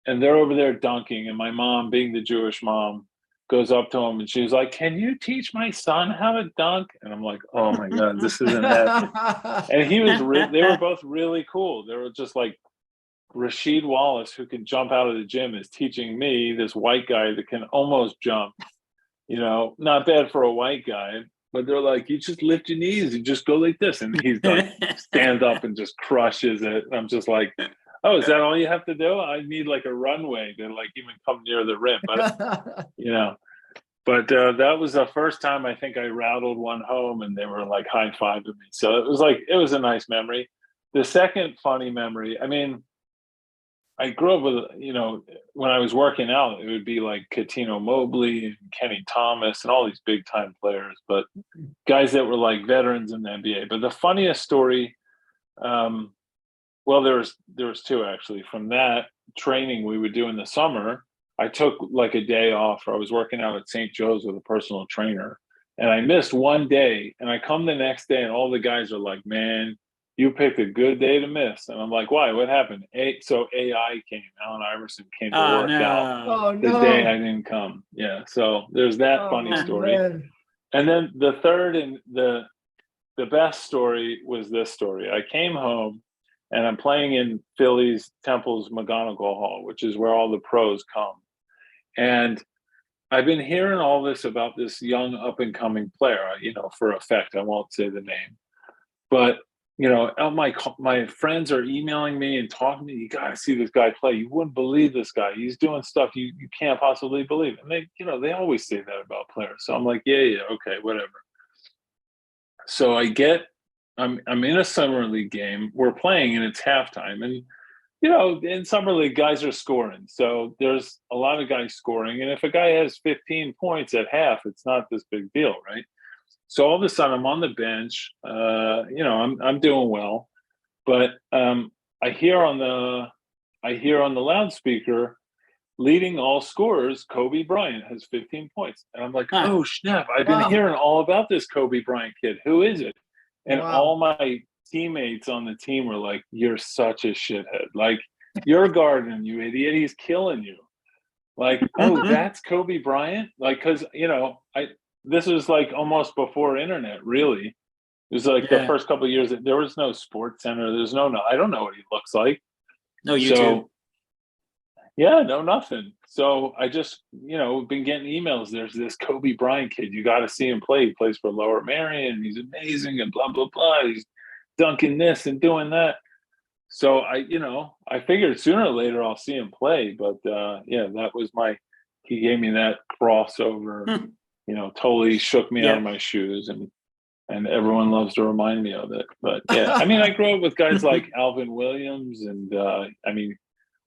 And they're over there dunking, and my mom, being the Jewish mom, goes up to him and she's like, "Can you teach my son how to dunk?" And I'm like, "Oh my God, this isn't happening." And they were both really cool. They were just like, Rasheed Wallace, who can jump out of the gym, is teaching me, this white guy that can almost jump, not bad for a white guy, but they're like, you just lift your knees, you just go like this. And he's done, stands up and just crushes it. And I'm just like, oh, is that all you have to do? I need like a runway to like even come near the rim. But, that was the first time I think I rattled one home, and they were like high-fiving me. So it was a nice memory. The second funny memory, I mean, I grew up with, when I was working out, it would be like Katino Mobley and Kenny Thomas and all these big time players, but guys that were like veterans in the NBA. But the funniest story, there was two actually. From that training we would do in the summer, I took like a day off. I was working out at St. Joe's with a personal trainer, and I missed one day. And I come the next day, and all the guys are like, "Man, you picked a good day to miss." And I'm like, "Why? What happened?" So AI came. Allen Iverson came to work out the day I didn't come. Yeah. So there's that funny story. Man. And then the third and the best story was this story. I came home, and I'm playing in Philly's Temple's McGonigal Hall, which is where all the pros come. And I've been hearing all this about this young up and coming player, for effect. I won't say the name, but my friends are emailing me and talking to me. You got to see this guy play. You wouldn't believe this guy. He's doing stuff you can't possibly believe. And they always say that about players. So I'm like, yeah, okay, whatever. So I'm in a summer league game. We're playing and it's halftime. And in summer league, guys are scoring. So there's a lot of guys scoring. And if a guy has 15 points at half, it's not this big deal, right? So all of a sudden I'm on the bench. I'm doing well, but I hear on the loudspeaker, leading all scorers, Kobe Bryant has 15 points. And I'm like, oh snap, I've been hearing all about this Kobe Bryant kid. Who is it? And all my teammates on the team were like, you're such a shithead. Like, you're guarding, you idiot. He's killing you. Like, oh, that's Kobe Bryant? Like, because, this was like almost before internet, really. It was like the first couple of years, there was no Sports Center. There's no, I don't know what he looks like. No YouTube. No, nothing. So I just, been getting emails. There's this Kobe Bryant kid. You got to see him play. He plays for Lower Merion. He's amazing and blah, blah, blah. He's dunking this and doing that. So I figured sooner or later I'll see him play. But that was he gave me that crossover, totally shook me out of my shoes. And everyone loves to remind me of it. But I grew up with guys like Alvin Williams. And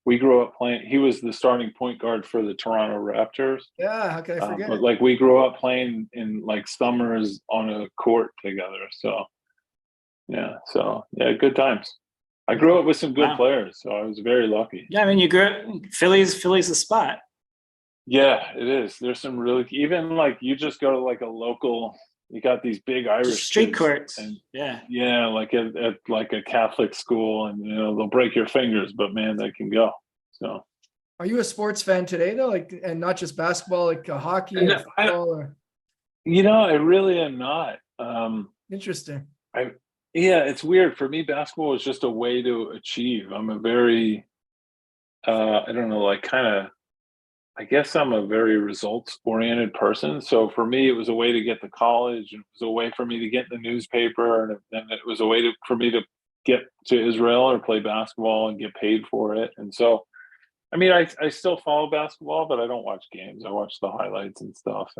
we grew up playing. He was the starting point guard for the Toronto Raptors. Yeah, how can I forget? But we grew up playing in summers on a court together. So good times. I grew up with some good players, so I was very lucky. Yeah, you grew up. Philly's the spot. Yeah, it is. There's some really, even you just go to a local. You got these big Irish street courts, and like at a Catholic school, and they'll break your fingers, but man, they can go. So, are you a sports fan today though? And not just basketball, like hockey and football? I really am not. Interesting. It's weird for me. Basketball is just a way to achieve. I'm a very, I don't know, I guess I'm a very results-oriented person. So for me, it was a way to get to college, and it was a way for me to get in the newspaper, and then it was a way for me to get to Israel or play basketball and get paid for it. And so, I still follow basketball, but I don't watch games. I watch the highlights and stuff.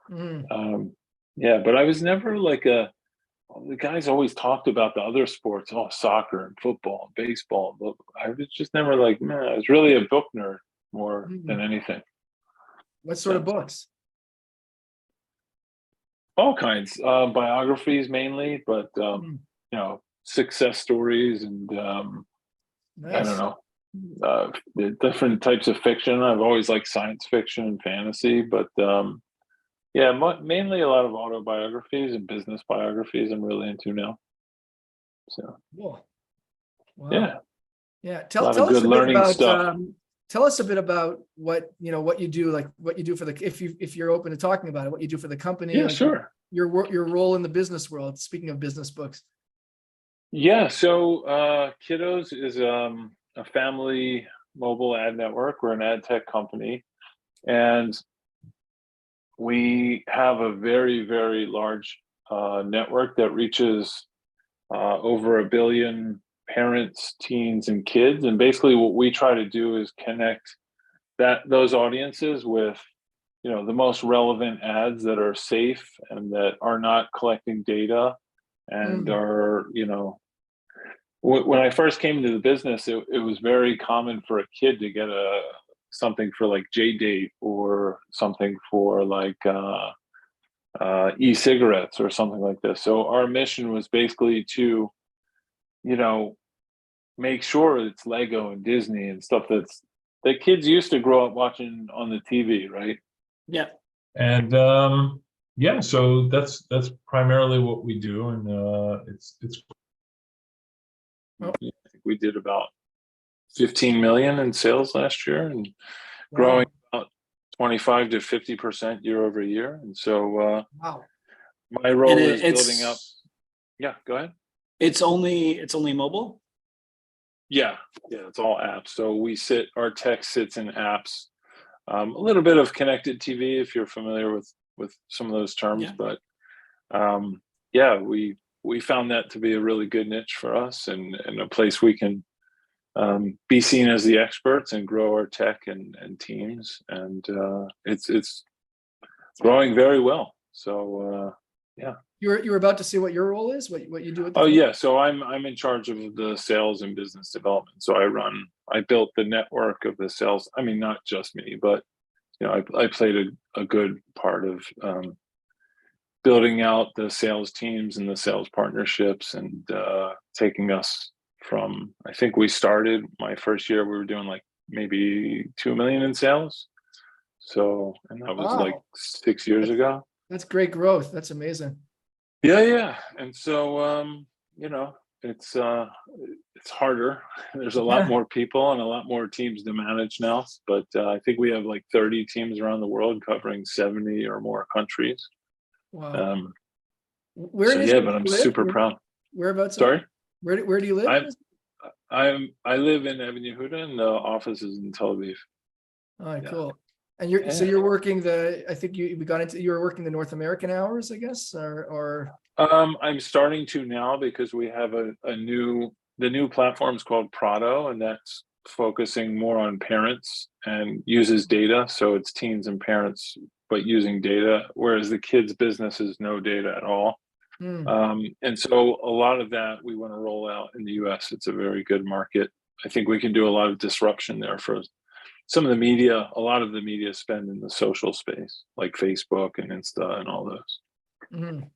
And but I was never the guys always talked about the other sports, soccer and football and baseball. But I was just never I was really a book nerd more than anything. What sort of books? All kinds, biographies mainly, but success stories and I don't know, different types of fiction. I've always liked science fiction and fantasy, but mainly a lot of autobiographies and business biographies I'm really into now. So cool. Wow. Yeah. Tell us a bit about tell us a bit about what you do, what you do for if you're open to talking about it, what you do for the company. Yeah, sure. Your role in the business world. Speaking of business books. Yeah. So Kiddos is a family mobile ad network. We're an ad tech company, and we have a very, very large network that reaches over 1 billion parents, teens, and kids. And basically what we try to do is connect those audiences with, the most relevant ads that are safe and that are not collecting data and are, when I first came into the business, it was very common for a kid to get something for J-Date or something for e-cigarettes or something like this. So our mission was basically to, make sure it's Lego and Disney and stuff that kids used to grow up watching on the TV, right? Yeah. And so that's primarily what we do, and it's. I think we did about 15 million in sales last year, and growing about 25 to 50% year over year. And so, my role is building up. Yeah, go ahead. It's only mobile. Yeah, it's all apps. So our tech sits in apps. A little bit of connected TV if you're familiar with some of those terms, but we we found that to be a really good niche for us, and a place we can be seen as the experts and grow our tech and teams. And it's growing very well. So yeah. You were about to say what your role is, what you do at the Oh company? yeah, so I'm in charge of the sales and business development. So I built the network of the sales. I mean, not just me, but I played a good part of building out the sales teams and the sales partnerships, and taking us from, I think we started my first year, we were doing like maybe 2 million in sales. So, and that was like Wow. 6 years ago. That's great growth. That's amazing. Yeah. And so, it's harder. There's a lot more people and a lot more teams to manage now, but I think we have like 30 teams around the world covering 70 or more countries. Wow. Um, Where so is yeah, it but you I'm live? super proud. Whereabouts? Sorry, Where do you live? I live in Ebon Yehuda, and the office is in Tel Aviv. All right, Yeah. cool. And Yeah. you're working I think you were working the North American hours, I guess, or I'm starting to now, because we have the new platform is called Prado, and that's focusing more on parents and uses data. So it's teens and parents, but using data, whereas the kids business is no data at all. Hmm. And so a lot of that we want to roll out in the US. It's a very good market. I think we can do a lot of disruption there for some of the media. A lot of the media spend in the social space, like Facebook and Insta and all those. Mhm.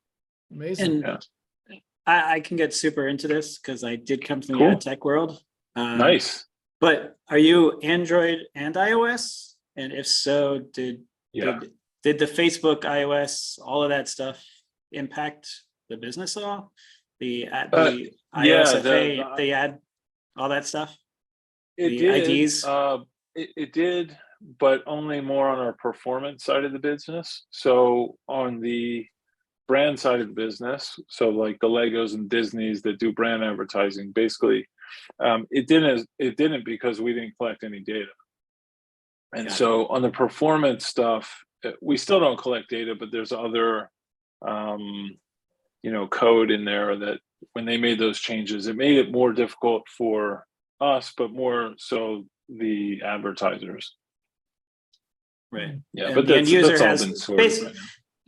Amazing. And Yeah. I can get super into this because I did come from the Cool. ad tech world. Nice. But are you Android and iOS? And if so, did the Facebook, iOS, all of that stuff impact the business at all? The iOSFA, the ad, all that stuff? It The did. IDs? It did, but only more on our performance side of the business. So on the brand side of the business, so like the Legos and Disneys that do brand advertising, basically, it didn't because we didn't collect any data. And Gotcha. so on the performance stuff, we still don't collect data, but there's other code in there that when they made those changes, it made it more difficult for us, but more so the advertisers. Right. Yeah, And but the end user that's all has been sorted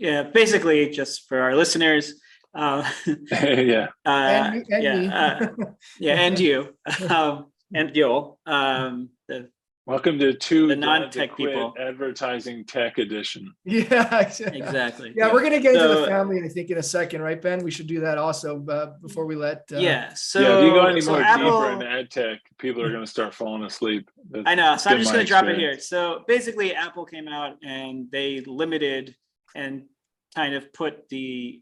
right basically, just for our listeners, now. Yeah. And you and me. And you, and Yoel, Welcome to the non-tech people. Advertising Tech Edition. Yeah, Exactly. Yeah, we're gonna get into the So- family, I think, in a second, right, Ben? We should do that also before we let. Yeah. So Yeah, if you go any so more Apple, deeper in ad tech, people are going to start falling asleep. I know. So I'm been just my going to drop it here. experience. So basically, Apple came out and they limited and kind of put the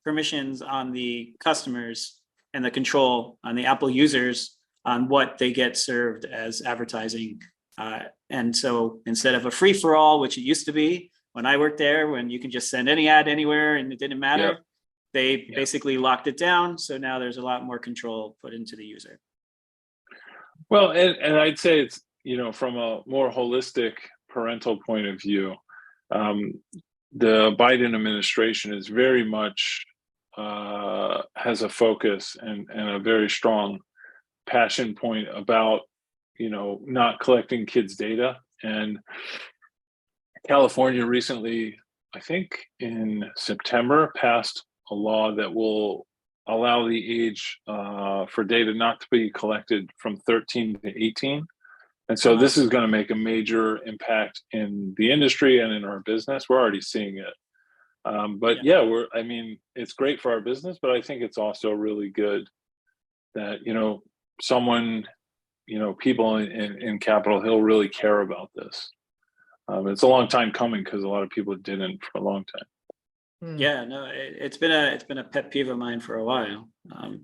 permissions on the customers and the control on the Apple users on what they get served as advertising. And so instead of a free for all, which it used to be when I worked there, when you can just send any ad anywhere and it didn't matter, Yep. they basically locked it down. So now there's a lot more control put into the user. Well, and I'd say it's, from a more holistic parental point of view, the Biden administration is very much has a focus and a very strong passion point about, not collecting kids' data. And California recently, I think in September, passed a law that will allow the age for data not to be collected from 13 to 18. And so this is going to make a major impact in the industry and in our business. We're already seeing it. But it's great for our business, but I think it's also really good that, someone, people in Capitol Hill really care about this. It's a long time coming because a lot of people didn't for a long time. Yeah, no, it's been a pet peeve of mine for a while.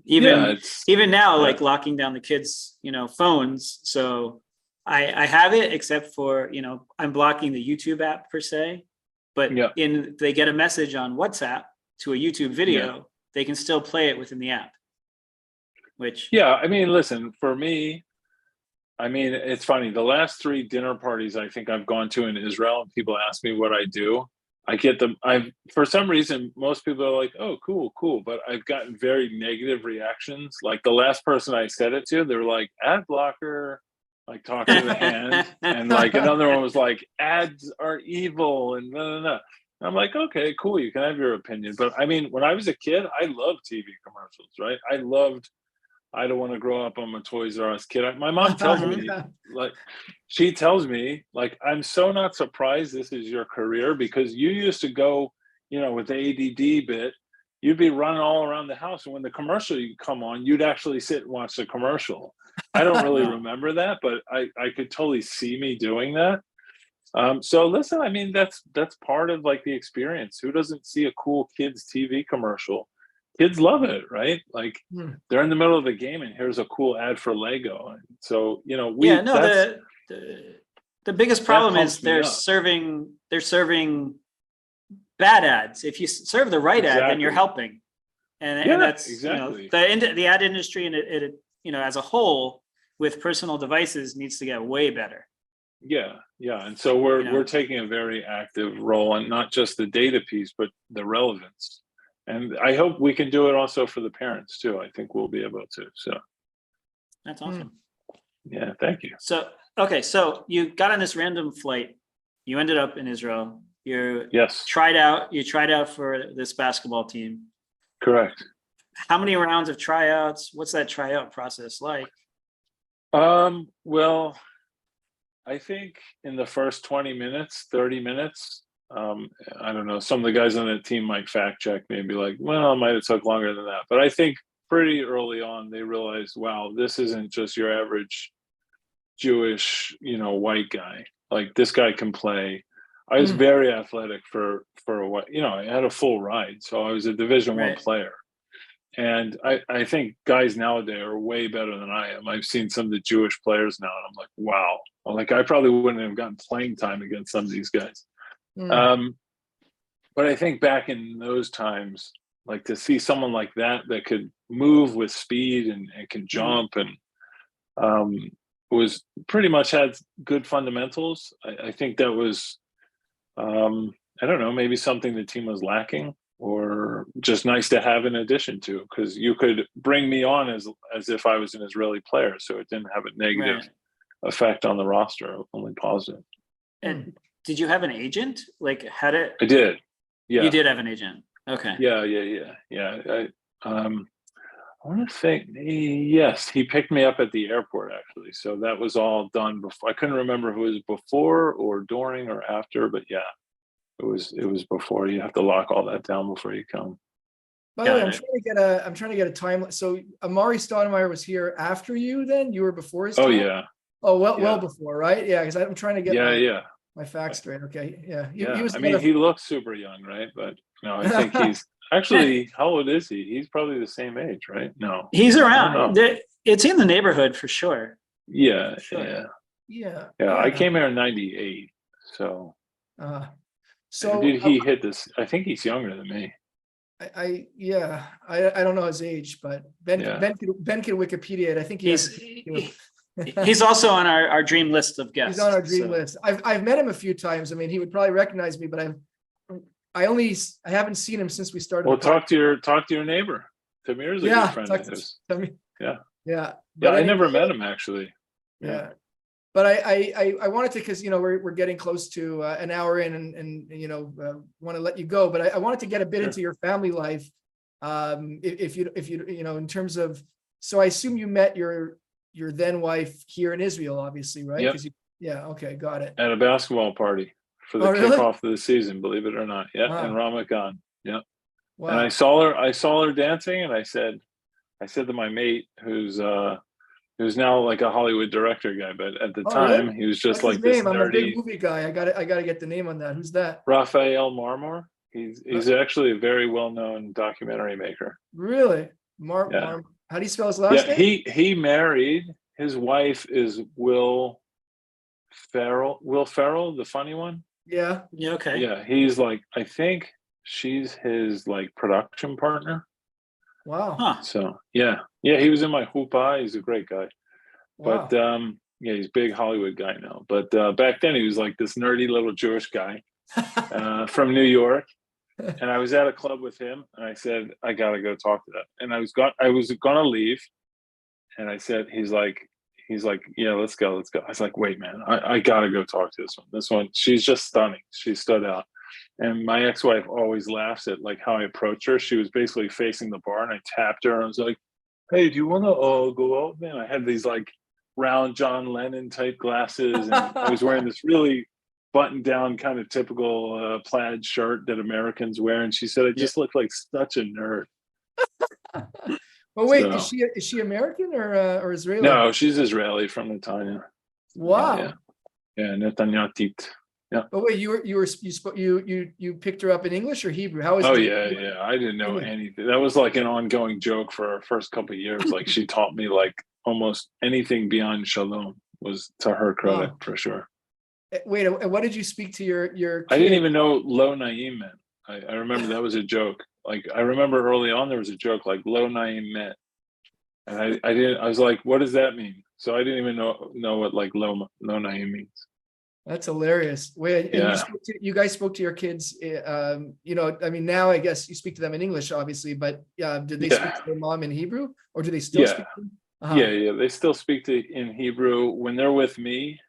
Even now, like locking down the kids, phones. So I have it, except for, I'm blocking the YouTube app per se, but they get a message on WhatsApp to a YouTube video, they can still play it within the app. Listen, for me, it's funny. The last 3 dinner parties I think I've gone to in Israel, and people ask me what I do. I get them. For some reason, most people are like, "Oh, cool, cool," but I've gotten very negative reactions. Like the last person I said it to, they were like, "Ad blocker," like talk to the hand, and like another one was like, "Ads are evil," and no, no, no. I'm like, okay, cool. You can have your opinion, but I mean, when I was a kid, I loved TV commercials, right? I loved. I don't want to grow up. I'm a Toys R Us kid. My mom tells me, Yeah. like, she tells me, like, I'm so not surprised this is your career because you used to go, with the ADD bit, you'd be running all around the house. And when the commercial you come on, you'd actually sit and watch the commercial. I don't really Wow. remember that, but I could totally see me doing that. So listen, I mean, that's part of like the experience. Who doesn't see a cool kids TV commercial? Kids love it, right? Like Hmm. they're in the middle of a game and here's a cool ad for Lego. And so, Yeah, no, the biggest that problem is pumps me they're up. serving bad ads. If you serve the right ad, then you're Exactly. helping. And Yeah, that's, exactly. the ad industry and it, as a whole with personal devices needs to get way better. Yeah, yeah. And so we're You know? we're taking a very active role on not just the data piece, but the relevance. And I hope we can do it also for the parents too. I think we'll be able to. So That's awesome. yeah, thank you. So, okay. So you got on this random flight, you ended up in Israel, you Yes, tried out for this basketball team. correct. How many rounds of tryouts? What's that tryout process like? Well, I think in the first 20 minutes, 30 minutes, I don't know, some of the guys on the team might fact check me and be like, well, it might have took longer than that. But I think pretty early on, they realized, wow, this isn't just your average Jewish, white guy. Like this guy can play. I was Hmm. very athletic for a while. I had a full ride. So I was a Division I Right. player. And I think guys nowadays are way better than I am. I've seen some of the Jewish players now, and I'm like, wow. Like I probably wouldn't have gotten playing time against some of these guys. Hmm. But I think back in those times, like to see someone like that could move with speed and can jump and was pretty much had good fundamentals. I think that was, I don't know, maybe something the team was lacking or just nice to have in addition to, because you could bring me on as if I was an Israeli player. So it didn't have a negative Right. effect on the roster, only positive. And did you have an agent? Like, how did I did. Yeah. you did have an agent? Okay. Yeah. I want to think, yes, he picked me up at the airport actually. So that was all done before. I couldn't remember if it was before or during or after, but yeah, it was before. You have to lock all that down before you come. By the way, Got I'm trying to get a time. So Amari Stoudemire was here after you. Then you were before his Oh time. yeah, Oh well, Yeah. well before, right? Yeah, because I'm trying to get yeah. my facts straight. Okay, yeah. He Yeah, was I mean, another. he looks super young, right? But no, I think he's actually, how old is he? He's probably the same age, right? No, He's I don't around. know. It's in the neighborhood for sure. Yeah, Sure. yeah, Yeah, yeah. I yeah. came here in '98, so Uh, and so did he hit this? I think he's younger than me. yeah, I don't know his age, but Ben Yeah. Ben can Wikipedia it. I think he has. He's also on our dream list of guests. He's on our dream so. list. I've met him a few times. I mean, he would probably recognize me, but I haven't seen him since we started. Well, the talk to your neighbor. Tamir's a yeah, good friend talk of to- his. I mean, Yeah. yeah. Yeah, But I never anyway, met him actually. yeah. But I wanted to, because we're getting close to an hour in, and want to let you go, but I wanted to get a bit Sure. into your family life. If you in terms of, so I assume you met your then wife here in Israel, obviously, right? Yep. 'Cause yeah, okay, got it. At a basketball party for the Oh, really? kickoff of the season, believe it or not. Yeah, Wow. in Ramat Gan. Yeah. Wow. And I saw her dancing, and I said to my mate, who's now like a Hollywood director guy, but at the Oh, time really? he was just What's his like this name? I'm a big nerdy movie guy. I gotta get the name on that. Who's that? Raphael Marmor. He's actually a very well-known documentary maker. Really? Yeah. How do you spell his last Yeah, name? he married, his wife is Will Ferrell. Will Ferrell, the funny one. Yeah. Yeah. Okay. Yeah, he's like, I think she's his like production partner. Wow. Huh. So yeah, he was in my hoopah. He's a great guy. Wow. But yeah, he's a big Hollywood guy now. But back then he was like this nerdy little Jewish guy. from New York. And I was at a club with him, and I said, I gotta go talk to that. And I was gonna leave, and I said, he's like, yeah, let's go. I was like, wait, man, I gotta go talk to this one. This one, she's just stunning. She stood out. And my ex-wife always laughs at like how I approach her. She was basically facing the bar, and I tapped her, and I was like, hey, do you want to go out, man? I had these like round John Lennon type glasses, and I was wearing this really button down kind of typical plaid shirt that Americans wear. And she said, I just look like such a nerd. Well, wait, So, is she American or Israeli? no, she's Israeli from Netanya. Wow. Yeah, Netanyatit. Yeah. But wait, you picked her up in English or Hebrew? How is Oh it? yeah. I didn't know anything. That was like an ongoing joke for our first couple of years. Like she taught me like almost anything beyond shalom was to her credit for sure. Wait, what did you speak to your kid? I didn't even know lo naim meant. I remember that was a joke. Like I remember early on there was a joke like lo naim meant, and I was like, what does that mean? So I didn't even know what like lo naim means. That's hilarious. Wait, and you guys spoke to your kids, I mean, now I guess you speak to them in English, obviously, but did they speak to their mom in Hebrew, or do they still speak to them? Yeah, they still speak in Hebrew. When they're with me,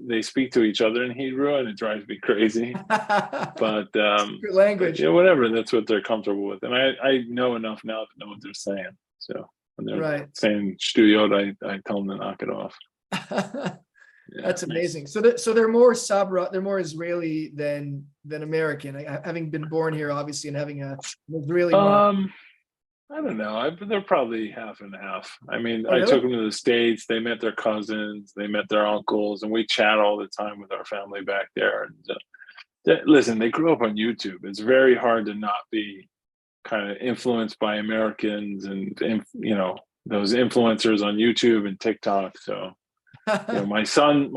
they speak to each other in Hebrew, and it drives me crazy. But secret language. Yeah, whatever. That's what they're comfortable with, and I know enough now to know what they're saying. So when they're saying "shtuyot," I tell them to knock it off. That's amazing. Nice. So they're more Sabra, they're more Israeli than American. Having been born here, obviously, and having an Israeli mom. I don't know. They're probably half and half. I mean, really? I took them to the States. They met their cousins. They met their uncles, and we chat all the time with our family back there. And listen, they grew up on YouTube. It's very hard to not be kind of influenced by Americans and those influencers on YouTube and TikTok. So. My son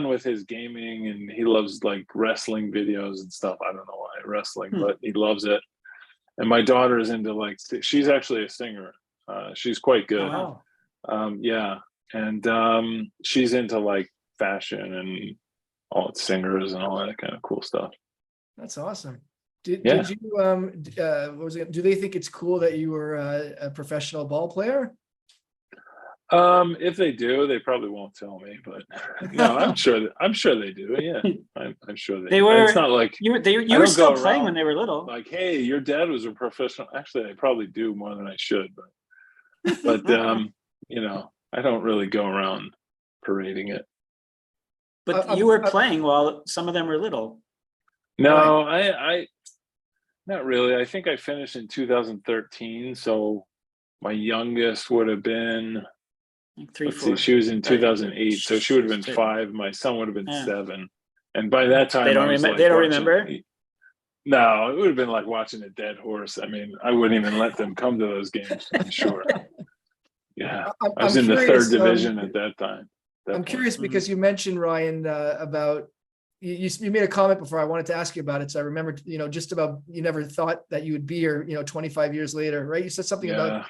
with his gaming, and he loves like wrestling videos and stuff. I don't know why wrestling, but he loves it. And my daughter is into like, she's actually a singer. She's quite good. Oh, wow. Yeah. And she's into like fashion and all singers and all that kind of cool stuff. That's awesome. Did you what was it? Do they think it's cool that you were a professional ball player? If they do, they probably won't tell me, but no, I'm sure they do. Yeah, I'm sure they were. It's not like you were still playing when they were little. Like, hey, your dad was a professional. Actually, I probably do more than I should, but I don't really go around parading it. But you were playing while some of them were little. No, I not really. I think I finished in 2013, so my youngest would have been. She was in 2008, so she would have been 5. My son would have been 7, and by that time they don't remember. No, it would have been like watching a dead horse. I mean, I wouldn't even let them come to those games. I'm sure. Yeah, I was in the 3rd division at that time. I'm curious because you mentioned, Ryan, about you made a comment before. I wanted to ask you about it, so I remember, just about you never thought that you would be here, 25 years later, right? You said something about.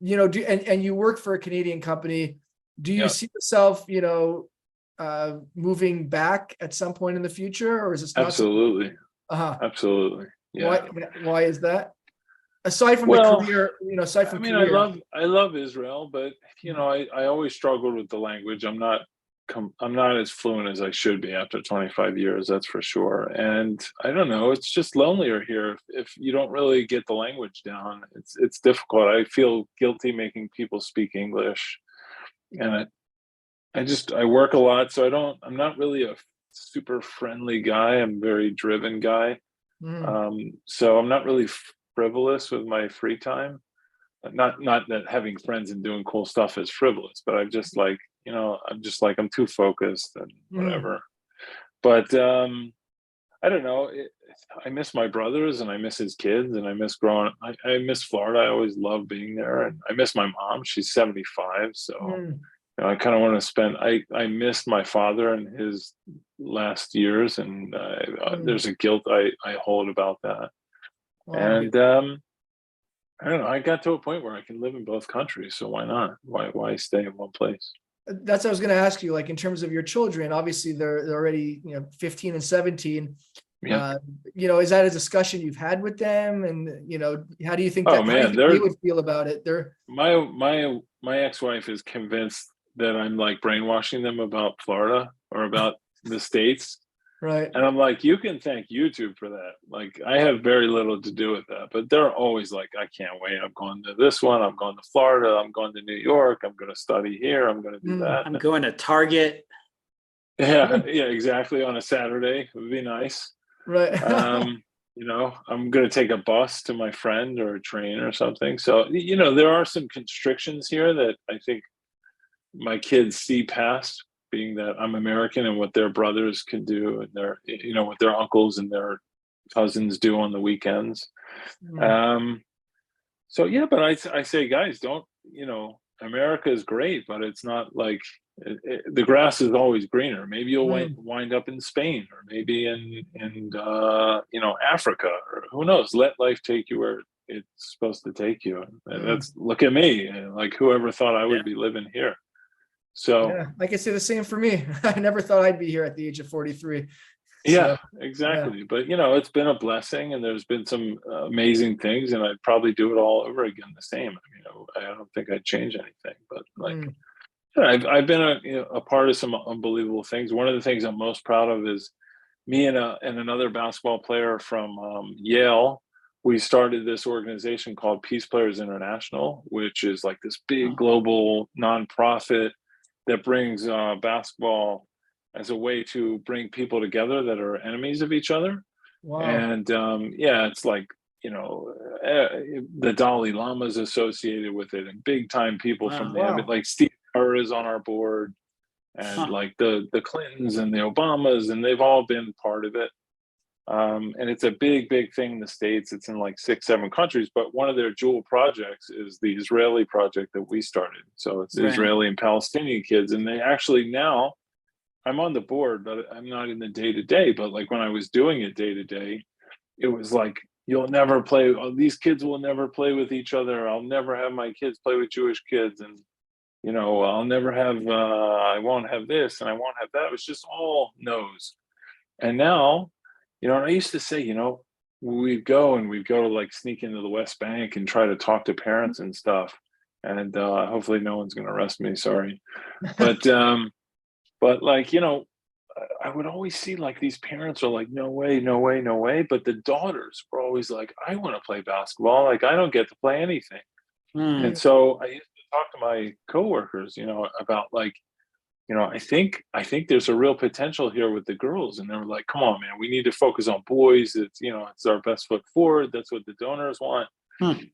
And you work for a Canadian company. Do you see yourself, moving back at some point in the future, or is this not absolutely? Absolutely. Yeah. Why is that? Aside from the career, aside from career. I love Israel, but I always struggled with the language. I'm not as fluent as I should be after 25 years, that's for sure. And I don't know, it's just lonelier here if you don't really get the language down. It's difficult. I feel guilty making people speak English, and I work a lot, so I'm not really a super friendly guy. I'm a very driven guy. So I'm not really frivolous with my free time. Not that having friends and doing cool stuff is frivolous, but I'm just like, I'm too focused and whatever. But I don't know. I miss my brothers, and I miss his kids, and I miss growing. I miss Florida. I always love being there, and I miss my mom. She's 75, so I kind of want to spend. I missed my father in his last years, and there's a guilt I hold about that. Wow. And I don't know. I got to a point where I can live in both countries, so why not? Why stay in one place? That's what I was going to ask you. Like, in terms of your children, obviously they're already 15 and 17. Yeah. Is that a discussion you've had with them? And, how do you think Oh how do you man, think they would feel about it? my ex-wife is convinced that I'm like brainwashing them about Florida or about the States. Right. And I'm like, you can thank YouTube for that. Like, I have very little to do with that, but they're always like, I can't wait. I'm going to this one. I'm going to Florida. I'm going to New York. I'm going to study here. I'm going to do that. I'm going to Target. Yeah, exactly. On a Saturday, it would be nice. Right. I'm going to take a bus to my friend or a train or something. So, there are some constrictions here that I think my kids see past, being that I'm American and what their brothers can do and what their uncles and their cousins do on the weekends. So yeah, but I say, guys, don't, America is great, but it's not like the grass is always greener. Maybe you'll wind up in Spain or maybe in Africa, or who knows. Let life take you where it's supposed to take you. And look at me, like whoever thought I would be living here. So yeah, I can say the same for me. I never thought I'd be here at the age of 43. Yeah, exactly. Yeah. But it's been a blessing, and there's been some amazing things, and I'd probably do it all over again the same. I don't think I'd change anything, but I've been a part of some unbelievable things. One of the things I'm most proud of is me and another basketball player from Yale. We started this organization called Peace Players International, which is like this big global nonprofit that brings basketball as a way to bring people together that are enemies of each other. Wow. And it's like, the Dalai Lama is associated with it, and big time people from like Steve Kerr is on our board, and like the Clintons and the Obamas, and they've all been part of it. And it's a big thing in the States. It's in like 6-7 countries, but one of their jewel projects is the Israeli project that we started. So it's Israeli and Palestinian kids, and they actually now, I'm on the board, but I'm not in the day-to-day. But like when I was doing it day-to-day, it was like, you'll never play, these kids will never play with each other. I'll never have my kids play with Jewish kids. And, I'll never have, I won't have this and I won't have that. It was just all no's. And now, I used to say, we'd go to like sneak into the West Bank and try to talk to parents and stuff. And hopefully no one's going to arrest me. Sorry. But like, I would always see like these parents are like, no way, no way, no way. But the daughters were always like, I want to play basketball. Like, I don't get to play anything. And so I used to talk to my coworkers, about like, I think there's a real potential here with the girls. And they were like, come on, man, we need to focus on boys. It's, it's our best foot forward. That's what the donors want. And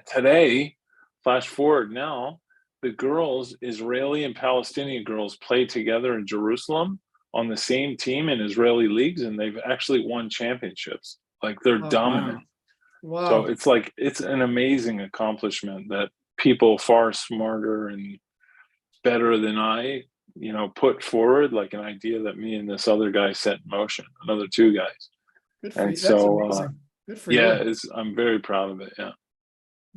today, flash forward now, the girls, Israeli and Palestinian girls, play together in Jerusalem on the same team in Israeli leagues, and they've actually won championships. Like, they're dominant. Wow. So it's like, it's an amazing accomplishment that people far smarter and better than I, put forward, like an idea that me and this other guy set in motion, another 2 guys. Good for you. That's amazing. Good for you. I'm very proud of it. Yeah.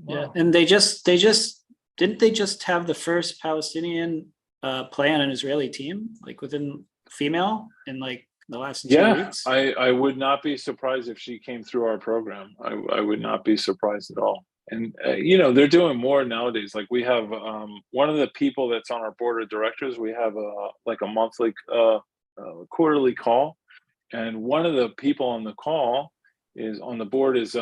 Wow. Yeah. And didn't they just have the first Palestinian play on an Israeli team, like within female in like the last 2 weeks? I would not be surprised if she came through our program. I would not be surprised at all. And, they're doing more nowadays. Like we have one of the people that's on our board of directors, we have a monthly, quarterly call. And one of the people on the call on the board is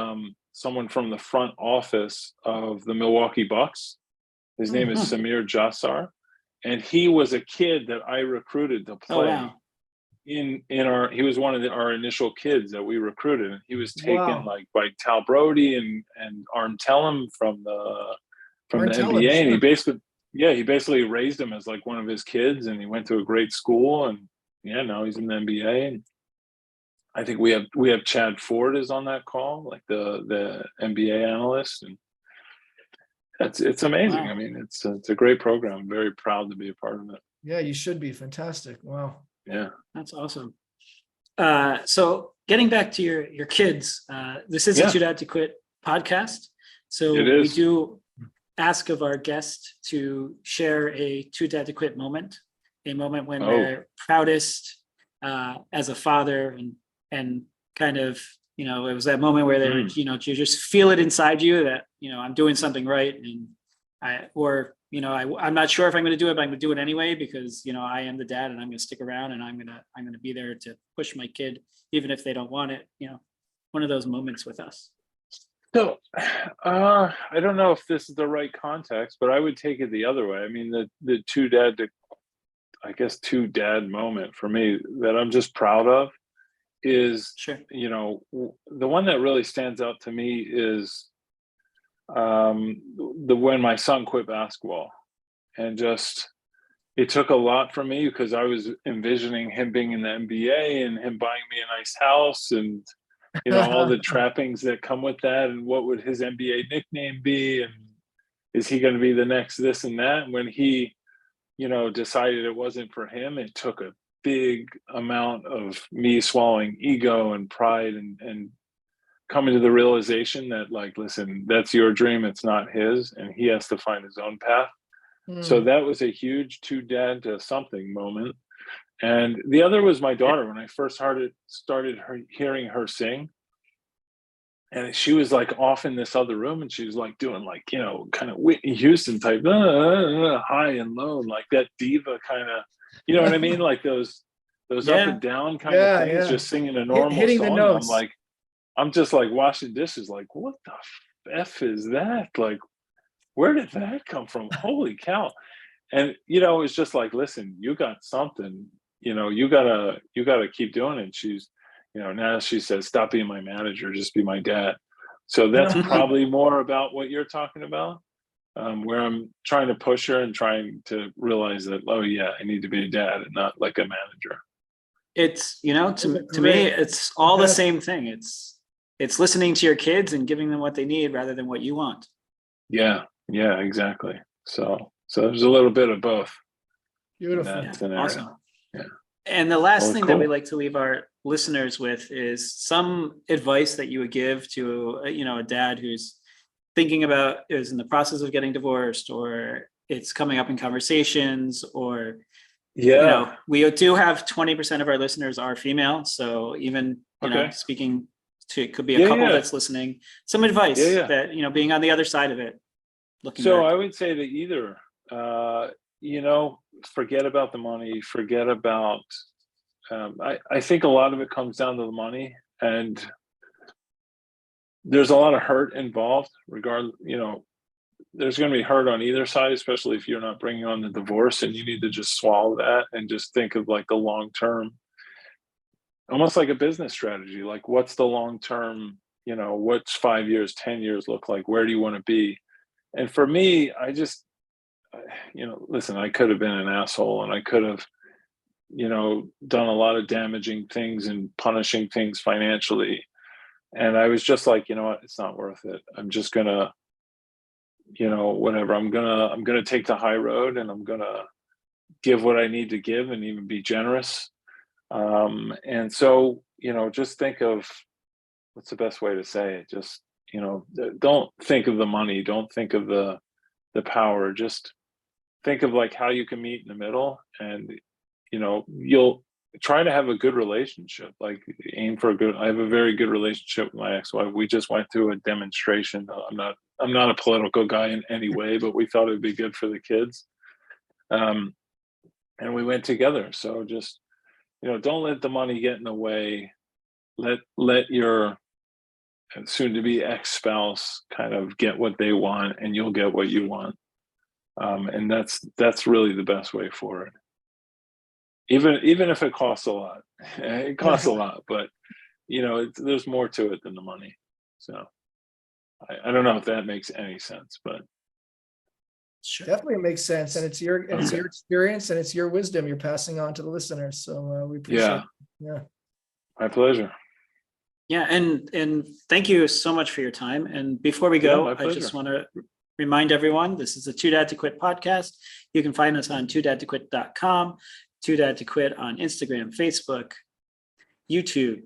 someone from the front office of the Milwaukee Bucks. His name is Samir Jassar, and he was a kid that I recruited to play he was one of our initial kids that we recruited, and he was taken like by Tal Brody and Arm Tellem from the NBA. Sure. And he basically raised him as like one of his kids, and he went to a great school, and now he's in the NBA. And I think we have Chad Ford is on that call, like the NBA analyst, and it's amazing. Wow. I mean, it's a great program. I'm very proud to be a part of it. Yeah, you should be. Fantastic. Wow. Yeah, that's awesome. So getting back to your kids, this is a Too Dad to Quit podcast. So we do ask of our guest to share a Too Dad to Quit moment, a moment when they're proudest as a father and and kind of, you know, it was that moment where they, you know, you just feel it inside you that, you know, I'm doing something right. And I'm not sure if I'm going to do it, but I'm going to do it anyway, because, you know, I am the dad and I'm going to stick around and I'm going to be there to push my kid, even if they don't want it, you know, one of those moments with us. So, I don't know if this is the right context, but I would take it the other way. I mean, the two dad moment for me that I'm just proud of is, Sure. you know, the one that really stands out to me is when my son quit basketball, and just it took a lot from me because I was envisioning him being in the NBA and him buying me a nice house and, you know, all the trappings that come with that, and what would his NBA nickname be, and is he going to be the next this and that. And when he, you know, decided it wasn't for him, it took a big amount of me swallowing ego and pride and coming to the realization that, like, listen, that's your dream, it's not his, and he has to find his own path. So that was a huge two dad to something moment. And the other was my daughter. When I first started hearing her sing, and she was like off in this other room, and she was like doing, like, you know, kind of Whitney Houston type high and low, like that diva kind of, you know what I mean, like those up and down kind of things, just singing a normal hitting song. the notes. I'm just like washing dishes, like, what the f is that? Like, where did that come from? Holy cow. And, you know, it's just like, listen, you got something, you know, you gotta keep doing it. She's, you know, now she says, stop being my manager, just be my dad. So that's probably more about what you're talking about, where I'm trying to push her and trying to realize that, oh yeah, I need to be a dad and not like a manager. It's, you know, to me, it's all the same thing. It's listening to your kids and giving them what they need rather than what you want. Yeah, exactly. So there's a little bit of both. Beautiful. Awesome. Yeah. And the last thing that we like to leave our listeners with is some advice that you would give to, you know, a dad who's thinking about, is in the process of getting divorced, or it's coming up in conversations, or, you know, we do have 20% of our listeners are female. So even, you know, speaking to, it could be a couple that's listening, some advice that, you know, being on the other side of it. So I would say that either, you know, forget about the money, forget about, I think a lot of it comes down to the money, and there's a lot of hurt involved. Regardless, you know, there's going to be hurt on either side, especially if you're not bringing on the divorce, and you need to just swallow that and just think of like the long term, almost like a business strategy. Like, what's the long term, you know, what's 5 years, 10 years look like? Where do you want to be? And for me, I just, you know, listen, I could have been an asshole, and I could have, you know, done a lot of damaging things and punishing things financially. And I was just like, you know what, it's not worth it. I'm just gonna, you know, whatever. I'm gonna take the high road, and I'm gonna give what I need to give, and even be generous. And so, you know, just think of, what's the best way to say it? Just, you know, don't think of the money, don't think of the power. Just think of like how you can meet in the middle, and, you know, you'll try to have a good relationship. Like, aim for I have a very good relationship with my ex-wife. We just went through a demonstration. I'm not a political guy in any way, but we thought it'd be good for the kids. And we went together. So just, you know, don't let the money get in the way. Let your soon to be ex-spouse kind of get what they want, and you'll get what you want. And that's really the best way forward. Even if it costs a lot, it costs a lot, but, you know, there's more to it than the money. So I don't know if that makes any sense, but definitely makes sense. And it's your experience, and it's your wisdom you're passing on to the listeners. So we appreciate it. Yeah. My pleasure. Yeah. And thank you so much for your time. And before we go, I just want to remind everyone, this is the Too Dad to Quit podcast. You can find us on toodadtoquit.com, Too Dad to Quit on Instagram, Facebook, YouTube.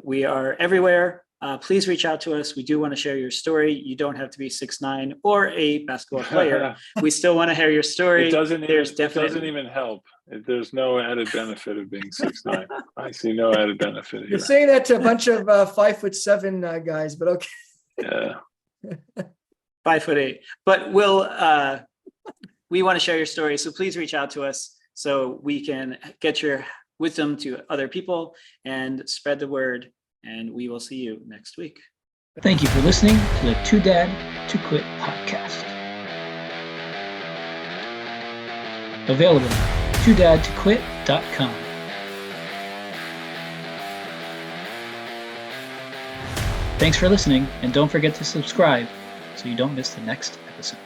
We are everywhere. please reach out to us. We do want to share your story. You don't have to be 6'9" or a basketball player. We still want to hear your story. It doesn't Definitely even help. There's no added benefit of being 6'9". I see no added benefit here. You're saying that to a bunch of 5'7" guys, but okay. Yeah. 5'8". But we want to share your story. So please reach out to us so we can get your wisdom to other people and spread the word. And we will see you next week. Thank you for listening to the Too Dad to Quit podcast. Available at toodadtoquit.com. Thanks for listening, and don't forget to subscribe so you don't miss the next episode.